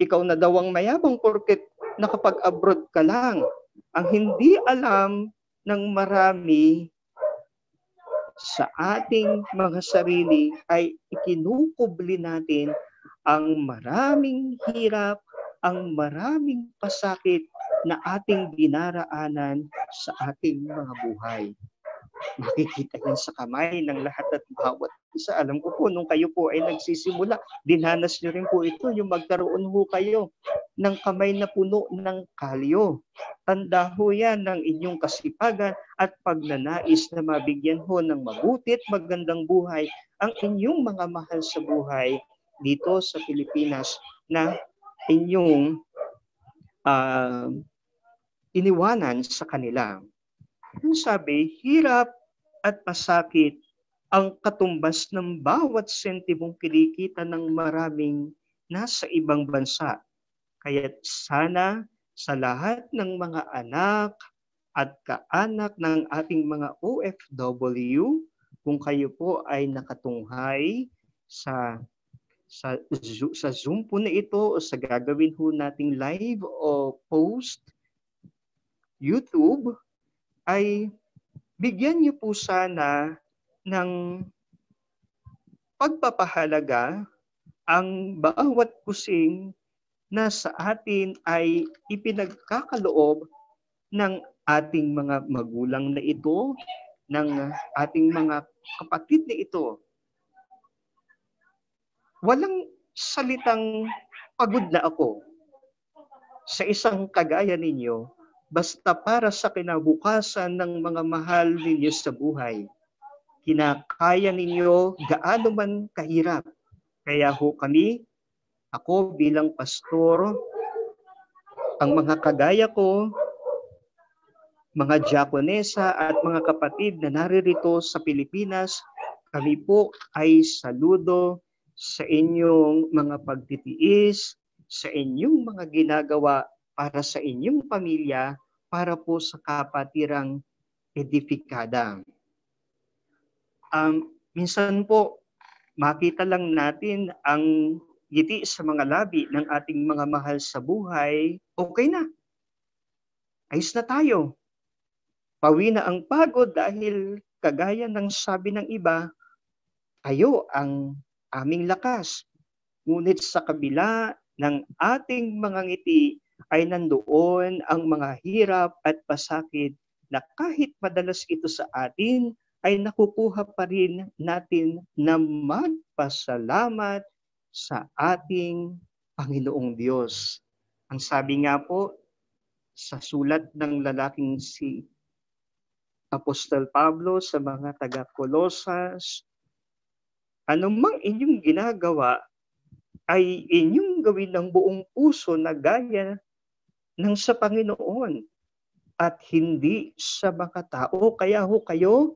Ikaw na daw ang mayabang porket nakapag-abroad ka lang. Ang hindi alam ng marami sa ating mga sarili ay ikinukubli natin ang maraming hirap, ang maraming pasakit na ating dinaraanan sa ating mga buhay. Makikita yan sa kamay ng lahat at bawat isa. Alam ko po, nung kayo po ay nagsisimula, dinanas nyo rin po ito, yung magkaroon ho kayo ng kamay na puno ng kalyo. Tanda ho yan ng inyong kasipagan at pagnanais na mabigyan ho ng mabuti at magandang buhay ang inyong mga mahal sa buhay dito sa Pilipinas na inyong iniwanan sa kanila. Yung sabi, hirap at pasakit ang katumbas ng bawat sentimong kinikita ng maraming nasa ibang bansa. Kaya't sana sa lahat ng mga anak at kaanak ng ating mga OFW, kung kayo po ay nakatunghay sa Zoom po na ito o sa gagawin ho nating live o post YouTube, ay bigyan niyo po sana ng pagpapahalaga ang bawat kusing na sa atin ay ipinagkakaloob ng ating mga magulang na ito, ng ating mga kapatid na ito. Walang salitang pagod na ako sa isang kagaya ninyo basta para sa kinabukasan ng mga mahal ninyo sa buhay. Kinakaya ninyo gaano man kahirap. Kaya ho kami, ako bilang pastor, ang mga kagaya ko, mga diakonesa at mga kapatid na naririto sa Pilipinas, kami po ay saludo sa inyong mga pagtitiis, sa inyong mga ginagawa para sa inyong pamilya, para po sa kapatirang edifikada. Minsan po, makita lang natin ang ngiti sa mga labi ng ating mga mahal sa buhay, okay na. ayos na tayo. Pawi na ang pagod dahil kagaya ng sabi ng iba, tayo ang aming lakas. Ngunit sa kabila ng ating mga ngiti ay nandoon ang mga hirap at pasakit na kahit madalas ito sa atin, ay nakukuha pa rin natin na magpasalamat sa ating Panginoong Diyos. Ang sabi nga po sa sulat ng lalaking si Apostol Pablo sa mga taga-Kolosas, anumang inyong ginagawa ay inyong gawin ng buong puso na gaya ng sa Panginoon at hindi sa mga tao. Kaya ho kayo,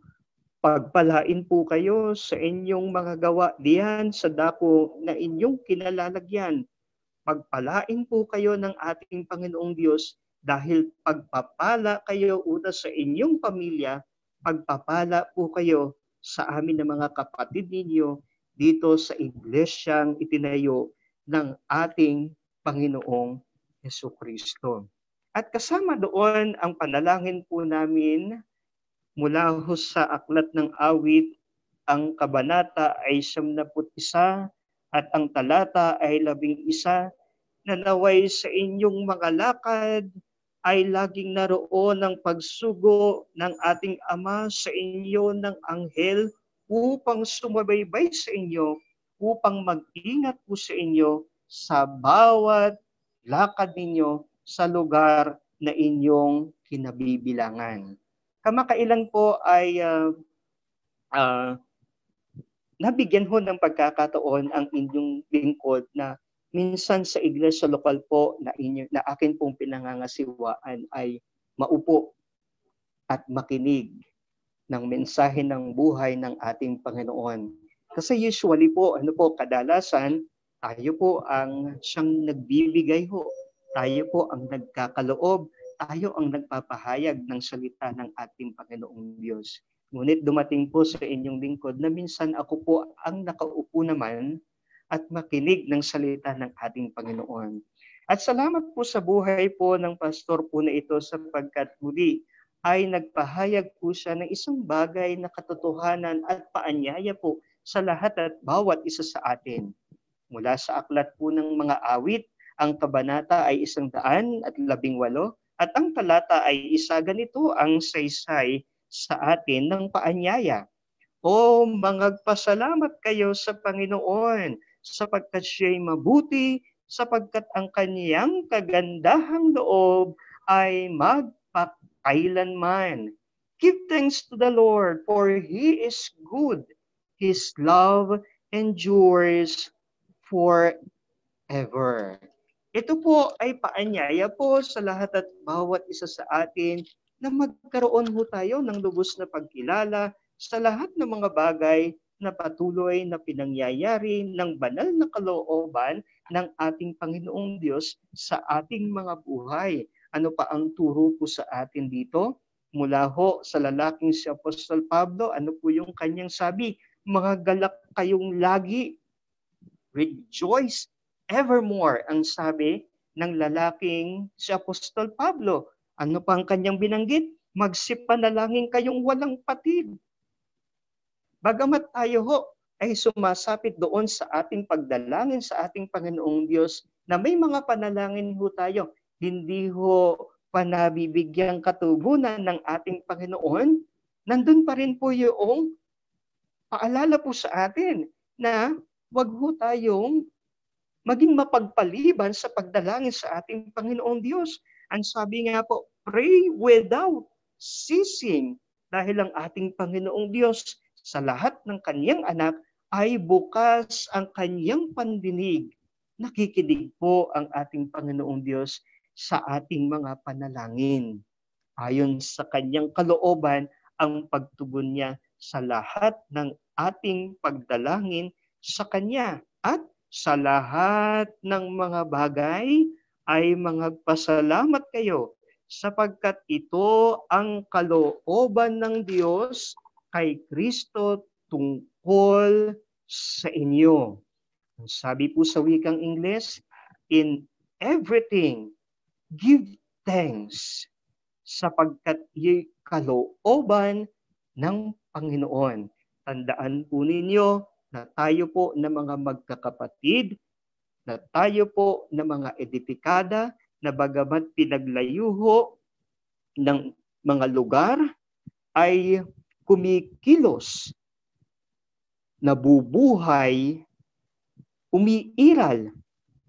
pagpalain po kayo sa inyong mga gawa diyan sa dako na inyong kinalalagyan. Pagpalain po kayo ng ating Panginoong Diyos dahil pagpapala kayo una sa inyong pamilya, pagpapala po kayo sa amin ng mga kapatid ninyo dito sa iglesyang itinayo ng ating Panginoong Jesucristo. At kasama doon ang panalangin po namin mula ho sa Aklat ng Awit, ang kabanata ay 71 at ang talata ay 11, na naway sa inyong mga lakad ay laging naroon ang pagsugo ng ating Ama sa inyo ng anghel upang sumabaybay sa inyo, upang mag-ingat po sa inyo sa bawat lakad ninyo sa lugar na inyong kinabibilangan. Kamakailan po ay nabigyan ho ng pagkakataon ang inyong lingkod na minsan sa iglesia lokal po na akin pong pinangangasiwaan ay maupo at makinig ng mensahe ng buhay ng ating Panginoon. Kasi usually po, kadalasan, tayo po ang siyang nagbibigay ho. Tayo po ang nagkakaloob. Tayo ang nagpapahayag ng salita ng ating Panginoong Diyos. Ngunit dumating po sa inyong lingkod na minsan ako po ang nakaupo naman at makinig ng salita ng ating Panginoon. At salamat po sa buhay po ng pastor po na ito sapagkat muli ay nagpahayag po siya ng isang bagay na katotohanan at paanyaya po sa lahat at bawat isa sa atin. Mula sa aklat po ng mga awit, ang kabanata ay 118 at ang talata ay isa, ganito ang saysay sa atin ng paanyaya. O mangagpasalamat kayo sa Panginoon sapagkat siya'y mabuti, sapagkat ang kaniyang kagandahang loob ay magpakailanman. Give thanks to the Lord, for He is good. His love endures forever. Ito po ay paanyaya po sa lahat at bawat isa sa atin na magkaroon ho tayo ng lubos na pagkilala sa lahat ng mga bagay na patuloy na pinangyayari ng banal na kalooban ng ating Panginoong Diyos sa ating mga buhay. Ano pa ang turo po sa atin dito? Mula ho sa lalaking si Apostol Pablo, ano po yung kanyang sabi? Mga galak kayong lagi, rejoice evermore, ang sabi ng lalaking si Apostol Pablo. Ano pa ang kanyang binanggit? Magsipanalangin kayong walang patid. Bagamat tayo ho ay sumasapit doon sa ating pagdalangin sa ating Panginoong Diyos na may mga panalangin ho tayo, hindi ho panabibigyang katugunan ng ating Panginoon, nandun pa rin po yung paalala po sa atin na wag ho tayong maging mapagpaliban sa pagdalangin sa ating Panginoong Diyos. Ang sabi nga po, pray without ceasing, dahil ang ating Panginoong Diyos sa lahat ng kaniyang anak ay bukas ang kaniyang pandinig. Nakikinig po ang ating Panginoong Diyos sa ating mga panalangin. Ayon sa kaniyang kalooban, ang pagtugon niya sa lahat ng ating pagdalangin sa Kanya. At sa lahat ng mga bagay ay magpasalamat kayo sapagkat ito ang kalooban ng Diyos kay Kristo tungkol sa inyo. Sabi po sa wikang Ingles, in everything, give thanks, sapagkat iyo'y kalooban ng Panginoon. Tandaan po ninyo na tayo po na mga magkakapatid, na tayo po na mga edipikada, na bagamat pinaglayuho ng mga lugar, ay kumikilos, nabubuhay, umiiral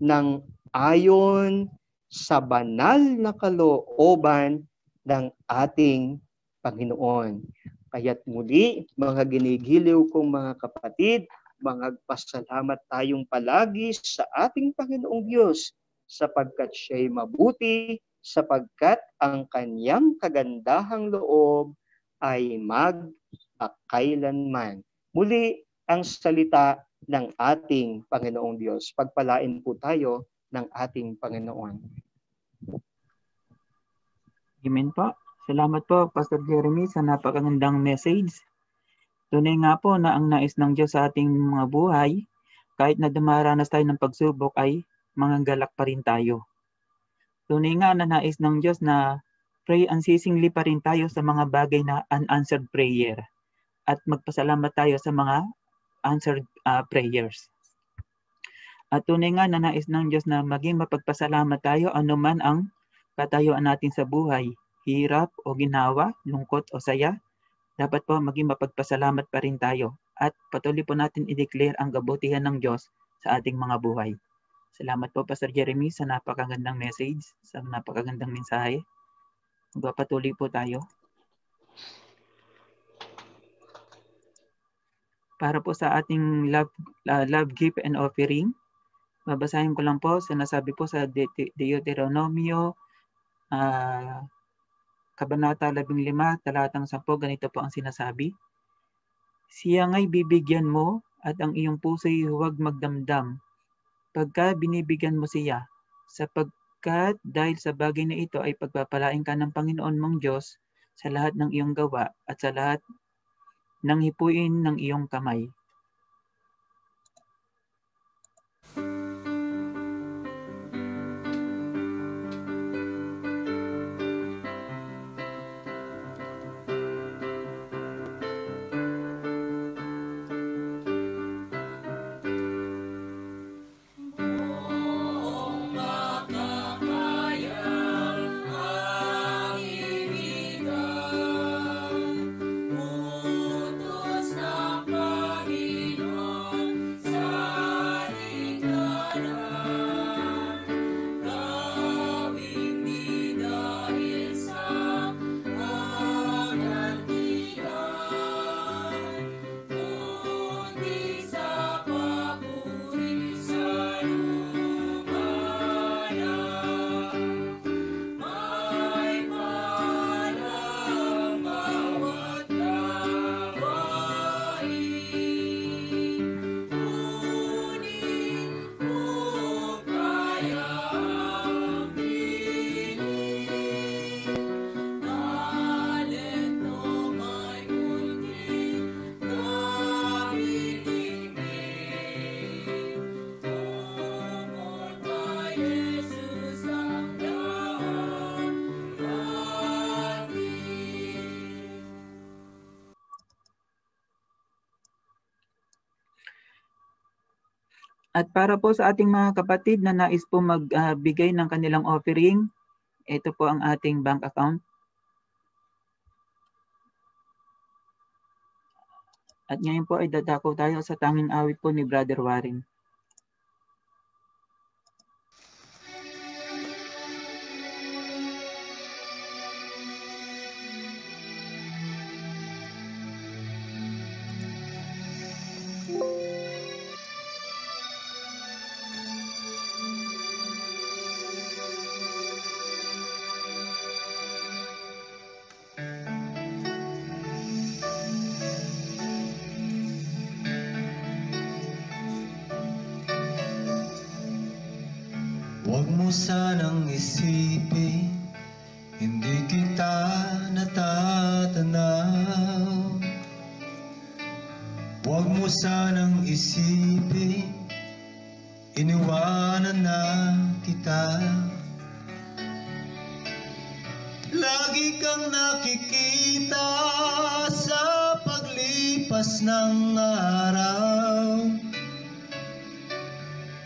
ng ayon sa banal na kalooban ng ating Panginoon. Kaya't muli, mga ginigiliw kong mga kapatid, magpasalamat tayong palagi sa ating Panginoong Diyos sapagkat siya'y mabuti, sapagkat ang kanyang kagandahang loob ay magpakailanman. Muli, ang salita ng ating Panginoong Diyos. Pagpalain po tayo ng ating Panginoon. Amen po. Salamat po, Pastor Jeremy, sa napakagandang message. Tunay nga po na ang nais ng Diyos sa ating mga buhay, kahit na dumaranas tayo ng pagsubok, ay mangangalak pa rin tayo. Tunay nga na nais ng Diyos na pray unceasingly pa rin tayo sa mga bagay na unanswered prayer. At magpasalamat tayo sa mga answered prayers. At tunay nga na nais ng Diyos na maging mapagpasalamat tayo anuman ang katayuan natin sa buhay, hirap o ginawa, lungkot o saya, dapat po maging mapagpasalamat pa rin tayo at patuloy po natin i-declare ang kabutihan ng Diyos sa ating mga buhay. Salamat po, Pastor Jeremy, sa napakagandang message, sa napakagandang mensahe. Magpapatuloy po tayo. Para po sa ating love gift and offering, babasahin ko lang po, sinasabi po sa Deuteronomio, Kabanata 15, talatang 10, ganito po ang sinasabi. Siya nga'y bibigyan mo at ang iyong puso'y huwag magdamdam pagka binibigyan mo siya, sapagkat dahil sa bagay na ito ay pagpapalain ka ng Panginoon mong Diyos sa lahat ng iyong gawa at sa lahat ng hipuin ng iyong kamay. At para po sa ating mga kapatid na nais po magbigay ng kanilang offering, ito po ang ating bank account. At ngayon po ay dadako tayo sa tanging awit po ni Brother Warren. Huwag mo sanang isipin, hindi kita natatanaw. Huwag mo sanang isipin, iniwanan na kita. Lagi kang nakikita sa paglipas ng araw,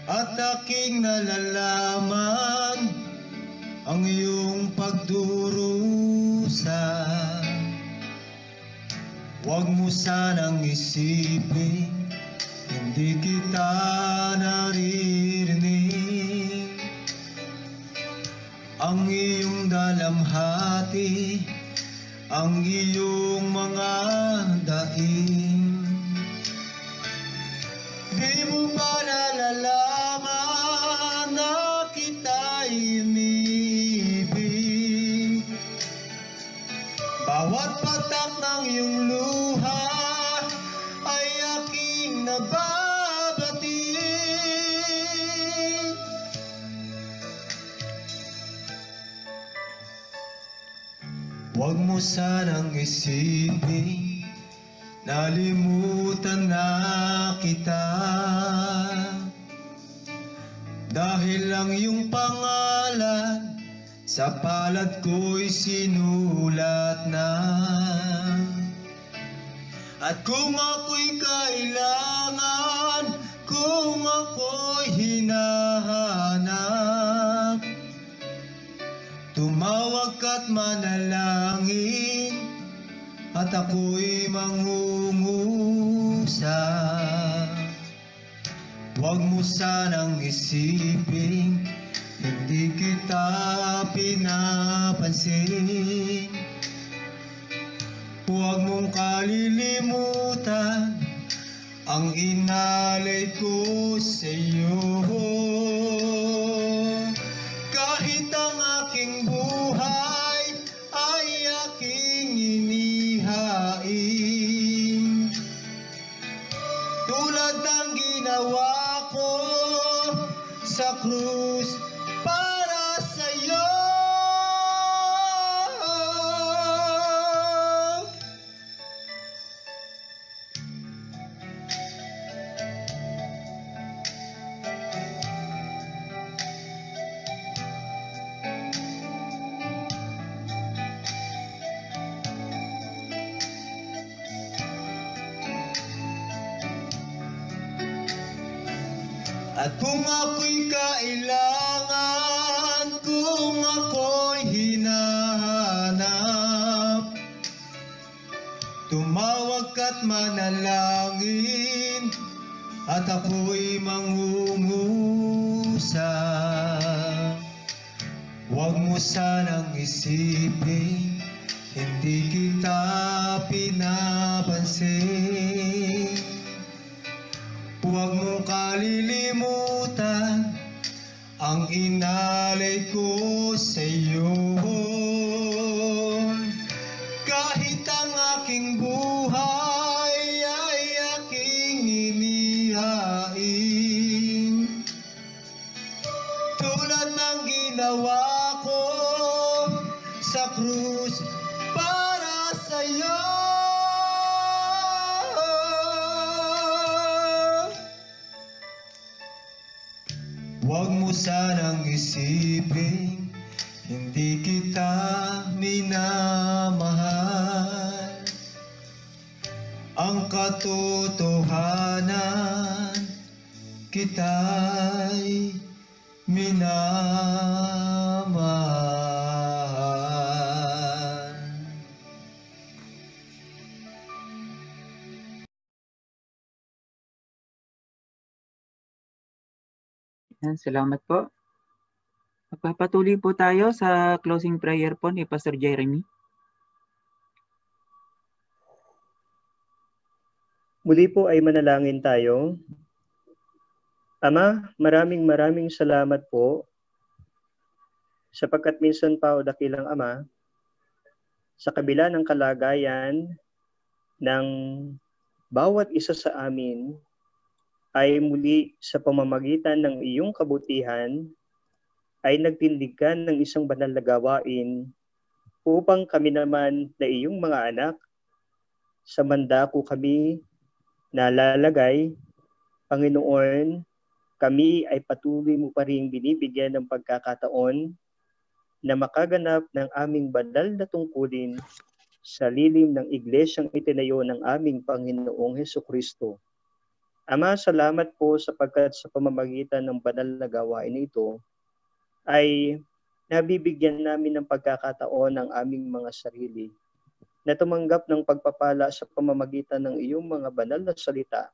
at aking nalalaman ang iyong pagdurusa. Huwag mo sanang isipin, hindi kita naririnig. Ang iyong dalamhati, ang iyong mga daing. Di mo ba nalalaman na kita'y inibig? Bawat patak ng iyong luha ay aking nababati. Huwag mo sanang isipin, nalimutan na kita. Dahil ang iyong pangalan sa palad ko'y sinulat na. At kung ako'y kailangan, kung ako'y hinahanap, tumawag ka't manalangin, at ako'y mangungusap. Huwag mo sanang isipin, hindi kita pinapansin. Huwag mong kalilimutan ang inalay ko sa iyo. Kahit ang aking buhay ay aking inihain, tulad ng ginawa ko sa krus para sa iyo. At kung ako'y kailangan, kung ako'y hinahanap, tumawag ka't manalangin, at ako'y mangungusap. Huwag mo sanang isipin, hindi kita pinapansin. Huwag mong kalilimutan ang inalay ko sa iyo. Kahit ang aking buhay ay aking inihain, tulad ng ginawa ko sa krus para sa iyo. Huwag mo sanang isipin, hindi kita minamahal. Ang katotohanan, kita'y minamahal. Salamat po. Magpapatuloy po tayo sa closing prayer po ni Pastor Jeremy. Muli po ay manalangin tayo. Ama, maraming salamat po sapagkat minsan pa o dakilang Ama, sa kabila ng kalagayan ng bawat isa sa amin, ay muli sa pamamagitan ng iyong kabutihan ay nagtindig ka ng isang banal na gawain upang kami naman na iyong mga anak sa mandako kami nalalagay. Panginoon, kami ay patuloy mo pa rin binibigyan ng pagkakataon na makaganap ng aming banal na tungkulin sa lilim ng iglesyang itinayo ng aming Panginoong Hesukristo. Ama, salamat po sapagkat sa pamamagitan ng banal na gawain ito ay nabibigyan namin ng pagkakataon ng aming mga sarili na tumanggap ng pagpapala sa pamamagitan ng iyong mga banal na salita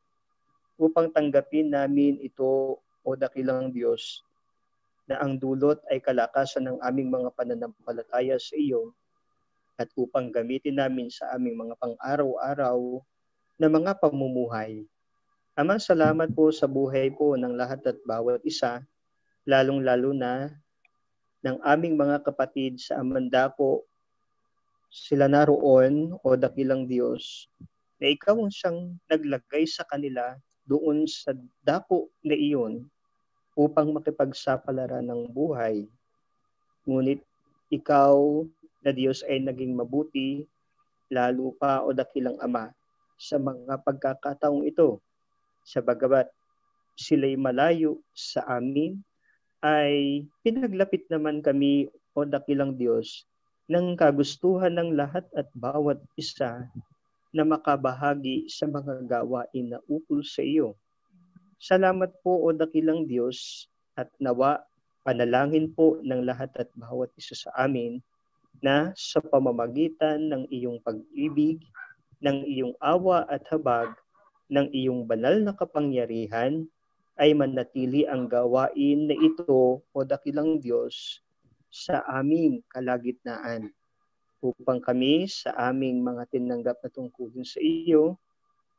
upang tanggapin namin ito, o dakilang Diyos, na ang dulot ay kalakasan ng aming mga pananampalataya sa iyo at upang gamitin namin sa aming mga pang-araw-araw na mga pamumuhay. Ama, salamat po sa buhay po ng lahat at bawat isa, lalong-lalo na ng aming mga kapatid sa Amandako. Sila naroon, o dakilang Diyos, na ikaw ang siyang naglagay sa kanila doon sa dako na iyon upang makipagsapalaran ng buhay. Ngunit ikaw na Diyos ay naging mabuti, lalo pa, o dakilang Ama, sa mga pagkakataong ito. Sa bagamat sila'y malayo sa amin, ay pinaglapit naman kami, o dakilang Diyos, ng kagustuhan ng lahat at bawat isa na makabahagi sa mga gawain na ukol sa iyo. Salamat po, o dakilang Diyos, at nawa panalangin po ng lahat at bawat isa sa amin na sa pamamagitan ng iyong pag-ibig, ng iyong awa at habag, ng iyong banal na kapangyarihan, ay manatili ang gawain na ito, o dakilang Diyos, sa aming kalagitnaan, upang kami sa aming mga tinanggap na tungkulin sa iyo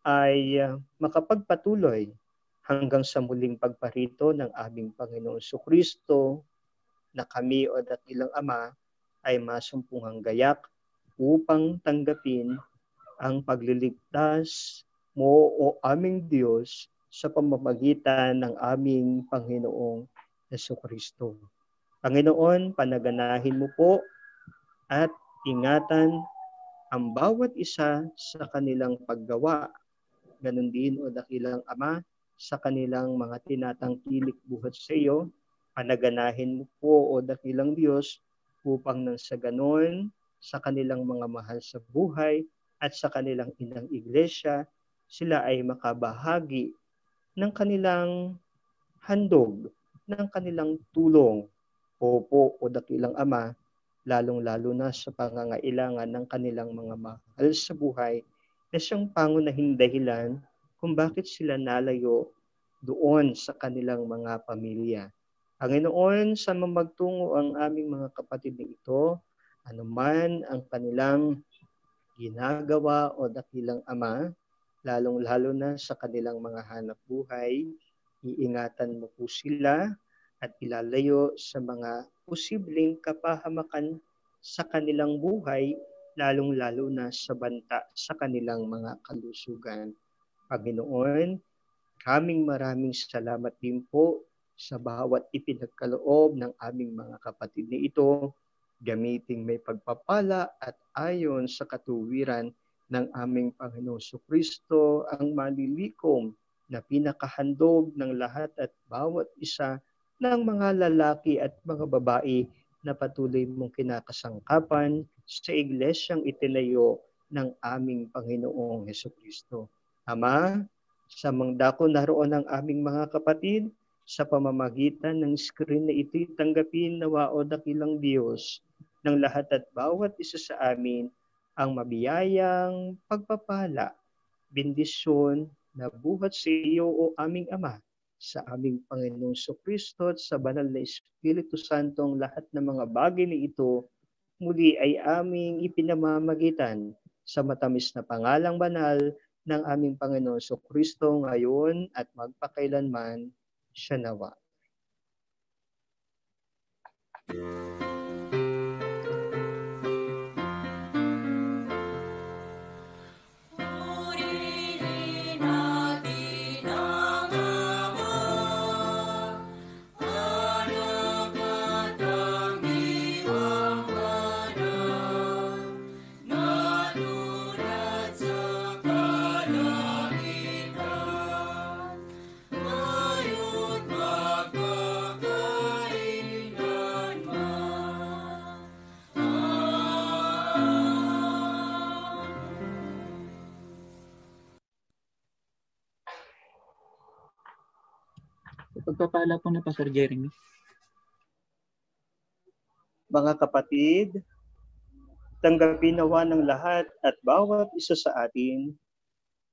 ay makapagpatuloy hanggang sa muling pagparito ng aming Panginoong Jesucristo, na kami, o dakilang Ama, ay masumpungang gayak upang tanggapin ang pagliligtas mo, o aming Diyos, sa pamamagitan ng aming Panginoong Jesucristo. Panginoon, panaganahin mo po at ingatan ang bawat isa sa kanilang paggawa. Ganon din, o dakilang Ama, sa kanilang mga tinatangkilik buhat sa iyo. Panaganahin mo po, o dakilang Diyos, upang nang sa ganon, sa kanilang mga mahal sa buhay at sa kanilang inang iglesia, sila ay makabahagi ng kanilang handog, ng kanilang tulong. Opo, o dakilang Ama, lalong-lalo na sa pangangailangan ng kanilang mga mahal sa buhay na siyang pangunahing dahilan kung bakit sila nalayo doon sa kanilang mga pamilya. Panginoon, sa magtungo ang aming mga kapatid na ito, anuman ang kanilang ginagawa, o dakilang Ama, lalong-lalo na sa kanilang mga hanap buhay, iingatan mo po sila at ilalayo sa mga posibleng kapahamakan sa kanilang buhay, lalong-lalo na sa banta sa kanilang mga kalusugan. Panginoon, maraming salamat din po sa bawat ipinagkaloob ng aming mga kapatid na ito, gamiting may pagpapala at ayon sa katuwiran ng aming Panginoong Jesucristo, ang malilikom na pinakahandog ng lahat at bawat isa ng mga lalaki at mga babae na patuloy mong kinakasangkapan sa iglesyang itinayo ng aming Panginoong Jesucristo. Ama, sa mangdako naroon ang aming mga kapatid, sa pamamagitan ng screen na ito'y tanggapin nawa, o dakilang Diyos, ng lahat at bawat isa sa amin ang mabiyayang pagpapala, bendisyon na buhat sa iyo, o aming Ama, sa aming Panginoong Jesucristo at sa banal na Espiritu Santo. Ang lahat ng mga bagay na ito muli ay aming ipinamamagitan sa matamis na pangalang banal ng aming Panginoong Jesucristo, ngayon at magpakailanman. Siya nawa. Pagpapala po na Pastor Jeremy. Mga kapatid, tanggapin nawa ng lahat at bawat isa sa atin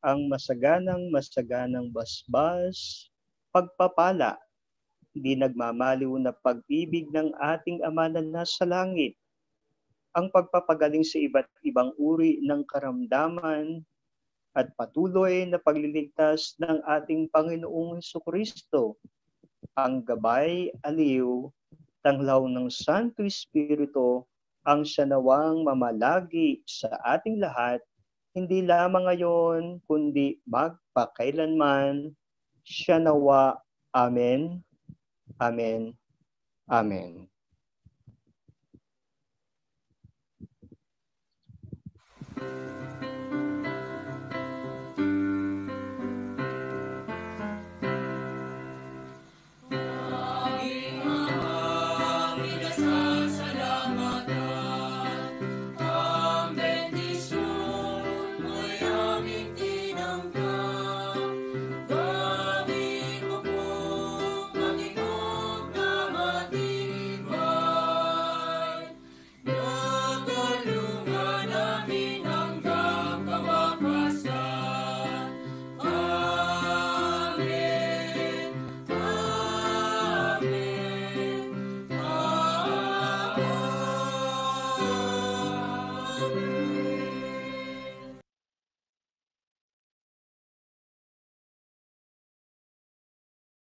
ang masaganang basbas, pagpapala, di nagmamaliw na pag-ibig ng ating Ama na nasa langit, ang pagpapagaling sa iba't ibang uri ng karamdaman at patuloy na pagliligtas ng ating Panginoong Jesucristo, ang gabay, aliw, tanglaw ng Santo Espiritu, ang siya nawang mamalagi sa ating lahat, hindi lamang ngayon, kundi magpakailanman. Siya nawa. Amen. Amen. Amen.